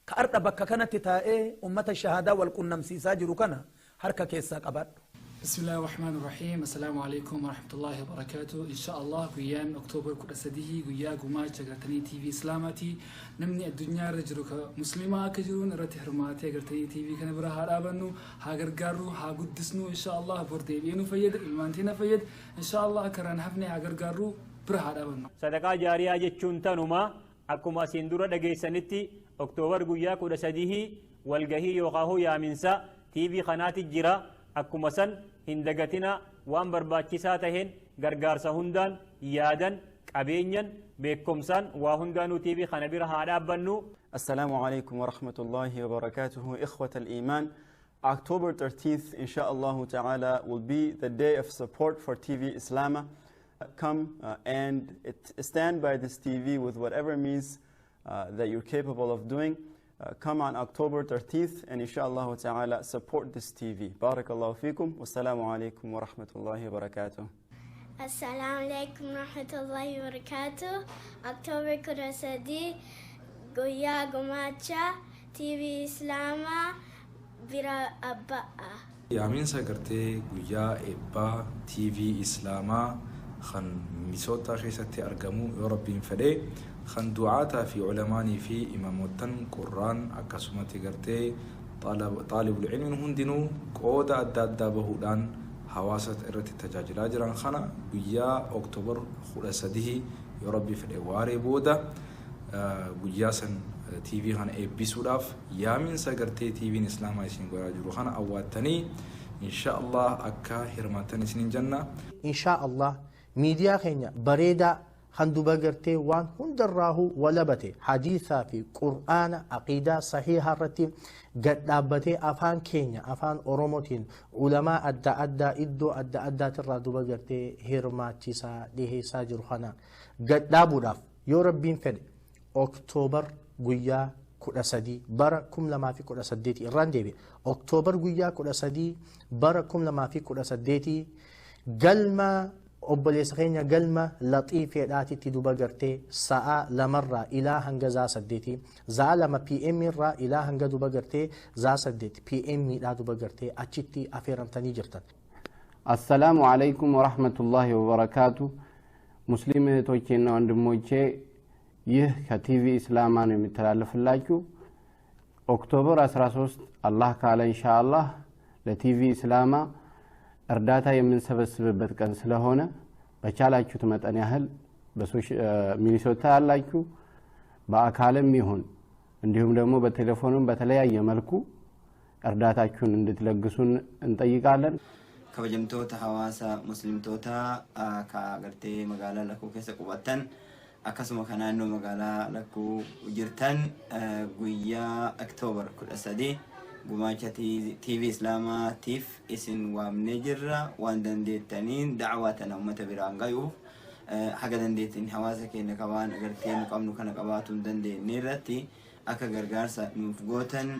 Speaker 10: ka ardha bakka kanatti taa'ee ummata shahaadaa wal qunnamsiisaa jiru kana harka keessaa qabadhu
Speaker 11: بسم الله الرحمن الرحيم السلام عليكم ورحمة الله وبركاته إن شاء الله قيان أكتوبر كل سديه قيا قماش قرتني تي في إسلامتي نمني الدنيا رجلك مسلمة كجرون رتي حرماتي قرتني تي في كان برا هرابنو هاجر قارو هاقدسنو إن شاء الله بردي بينو فيد المانتينا فيد إن شاء الله كران حفني هاجر قارو برا هرابنو
Speaker 12: صدقة جارية جتشون تنوما أكما سندورة دقي سنتي أكتوبر قيا كل سديه والجهي يوقعه يا منسا تي في قناة الجرا akkuma san hin dagatina waan barbaachisaa taheen gargaarsa hundaan yaadan qabeenyan beekumsaan waa hundaanuu TV kana bira haa dhaabbannu.
Speaker 13: Assalamu alaikum wa rahmatullahi wa barakatuhu ikhwata al-iman. October 13th inshallah ta'ala will be the day of support for TV Islama. Come and stand by this TV with whatever means that you're capable of doing. Come on October 13th and inshallah ta'ala support this TV. Barakallahu feekum. Wassalamu alaikum wa rahmatullahi wa barakatuh.
Speaker 14: Assalamu alaikum wa rahmatullahi wa barakatuh. October Kurasadi Goya Gomacha TV Islama Bira Abba'a.
Speaker 15: Yaamin sagartee guyyaa eebbaa TV Islaamaa kan Misoota keessatti argamu yoo Rabbiin fedhe kan du'aataa fi culamaanii fi imaamotan Qur'aan akkasumatti gartee طالب العلم هندنو قودا أدى بهودان حواسة إرتي تجاجلا جران خنا بيا أكتوبر خلا سديه يا ربي في الإواري بودا بيا سن تي في خنا إبسوداف يا من سجرتي تي في إسلام عايشين قرا جرو خنا أواتني إن شاء الله أكا هرماتني سنين جنة
Speaker 16: إن شاء الله ميديا خينيا بريدا خندو بغرتي وان هندراه ولبته حديثا في قرآن عقيدة صحيحة رتي قد لابته أفان كينيا أفان أوروموتين علماء أدى أدى ترادو بغرتي هرماتي سا ليه ساجر خنا قد لابو داف يو ربين فد أكتوبر قويا كودا سدي برا كم لما في كودا سديتي إران ديبي أكتوبر قويا كودا سدي برا كم لما في كودا سديتي قلما obboleessa keenya galma laxiifeedhaati itti duba gartee sa'a lamarraa ilaa hanga zaa saddeeti zaa lama pm irraa ilaa hanga duba gartee zaa saddeeti pm dhaa duba gartee achitti affeeramtanii jirtan
Speaker 17: አሰላሙ አለይኩም ወራህመቱላሂ ወበረካቱ ሙስሊም እህቶቼና ወንድሞቼ ይህ ከቲቪ ኢስላማ ነው የሚተላለፍላችሁ ኦክቶበር 13 አላህ ካለ ኢንሻአላህ ለቲቪ ኢስላማ እርዳታ የምንሰበስብበት ቀን ስለሆነ በቻላችሁት መጠን ያህል ሚኒሶታ ያላችሁ በአካልም ይሁን እንዲሁም ደግሞ በቴሌፎንም በተለያየ መልኩ እርዳታችሁን እንድትለግሱን እንጠይቃለን
Speaker 18: ከበጀምቶታ ሐዋሳ ሙስሊምቶታ ካገርቴ መጋላ ለኩ ከሰ ቁባተን አከስሞ ከናኖ መጋላ ለኩ ጅርተን ጉያ ኦክቶበር 13 ጉማቻ ቲቪ ኢስላማ ቲፍ ኢስን ዋምኔ ጅራ ዋን ደንዴተኒን ዳዕዋተና ኡመተ ቢራንጋዩ ሀገ ደንዴትን ሐዋሳ ከነ ከባን አገርቴን ቀምኑ ከነ ቀባቱን ደንዴ ኒረቲ አከ ገርጋርሳ ኑፍ ጎተን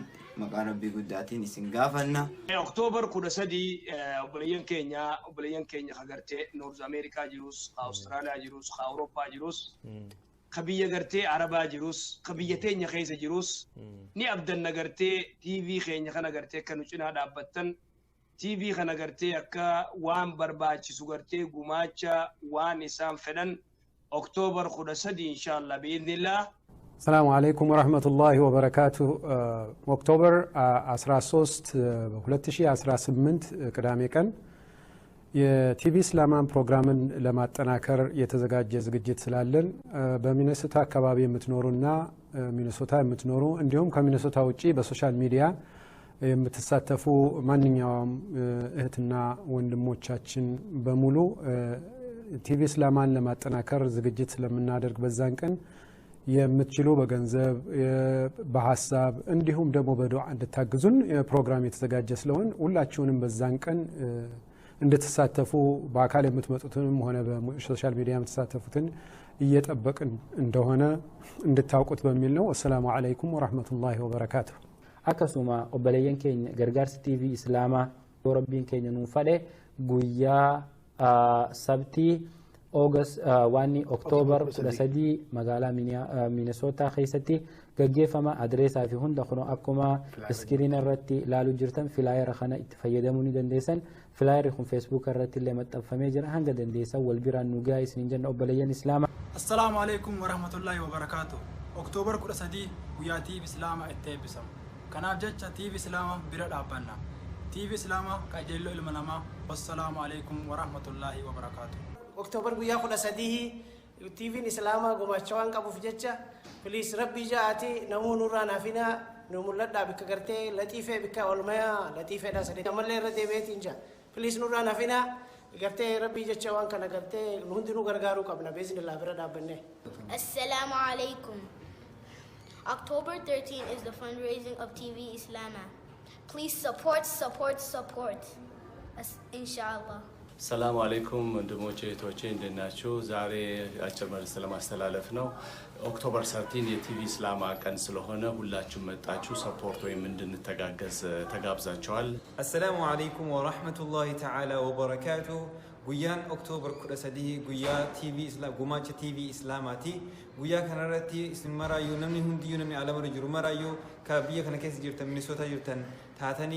Speaker 18: መቃረቢ ጉዳቲን ኢስን ጋፈና
Speaker 19: ኦክቶበር ኩደ ሰዲ ኦብለየን ኬኛ ሀገርቴ ኖርዝ አሜሪካ ጅሩስ አውስትራሊያ ጅሩስ አውሮፓ ጅሩስ خبيه غرتي عربا جروس خبيه تينيا خيزه جروس ني ابدن نغرتي تي في خينيا خنا غرتي كانو چنا دابتن تي في خنا غرتي اكا وان برباچي سوغرتي غوماچا وان اسام فدن اكتوبر خدسدي ان شاء الله باذن الله
Speaker 20: السلام عليكم ورحمه الله وبركاته اكتوبر 13 2018 ቅዳሜ ቀን የቲቪ ኢስላማን ፕሮግራምን ለማጠናከር የተዘጋጀ ዝግጅት ስላለን በሚኒሶታ አካባቢ የምትኖሩና ሚኒሶታ የምትኖሩ እንዲሁም ከሚኒሶታ ውጪ በሶሻል ሚዲያ የምትሳተፉ ማንኛውም እህትና ወንድሞቻችን በሙሉ ቲቪ ኢስላማን ለማጠናከር ዝግጅት ስለምናደርግ በዛን ቀን የምትችሉ በገንዘብ በሐሳብ እንዲሁም ደግሞ በዱዓ እንድታግዙን ፕሮግራም የተዘጋጀ ስለሆነ ሁላችሁንም በዛን ቀን እንድትሳተፉ በአካል የምትመጡትንም ሆነ በሶሻል ሚዲያ የምትሳተፉትን እየጠበቅን እንደሆነ እንድታውቁት በሚል ነው السلام عليكم ورحمه الله وبركاته
Speaker 1: akkasuma obboleeyyan keenya gargaarsa TV Islaamaa Rabbiin keenya nuuf fale guyyaa sabtii August waani October 13 magaalaa Minnesota keessatti gaggeeffama adreesaa fi hunda kuno akkuma iskiriin irratti ilaaluu jirtan filaayera kana itti fayyadamuu ni dandeessan filaayeri kun Facebook irratti illee maxxanfamee jira hanga dandeessan wal biraan nu ga'a isiniin jenna obboleeyyan Islaamaa
Speaker 21: السلام عليكم ورحمة الله وبركاته أكتوبر 13 ويا تيف إسلام التابسم كناف جتة تيف إسلام برد أبنا تيف إسلام كجلو المنما والسلام عليكم ورحمة الله وبركاته
Speaker 22: أكتوبر ويا 13 تيف إسلام قماشوان كابو في جتة بليس ربي جاءتي نمو نورانا فينا نمو لدى بك قرتي لطيفة بك والميا لطيفة دا سدي كمال لي ردي بيت إنجا بليس نورانا فينا قرتي ربي جتة وان كان قرتي نهندنو غرغارو قبنا بإذن الله برد أبنه
Speaker 14: السلام عليكم October 13 is the fundraising of TV Islama. Please support. Inshallah.
Speaker 23: السلام عليكم ወንድሞቼ እህቶቼ እንደናችሁ ዛሬ አጭር መልስ ለማስተላለፍ ነው ኦክቶበር 13 የቲቪ ኢስላማ ቀን ስለሆነ ሁላችሁም መጣችሁ ሰፖርት ወይም እንድንተጋገዝ ተጋብዛችኋል
Speaker 24: السلام عليكم ورحمة الله تعالى وبركاته ጉያን ኦክቶበር 13 ጉያ ቲቪ ኢስላም ጉማቸ ቲቪ ኢስላማቲ ጉያ ከነረቲ ስመራዩ ነምኒ ሁንዲዩ ነምኒ አለመረ ጅሩ መራዩ ከብየ ከነከስ ጅርተ ሚኒሶታ ጅርተን ታተኒ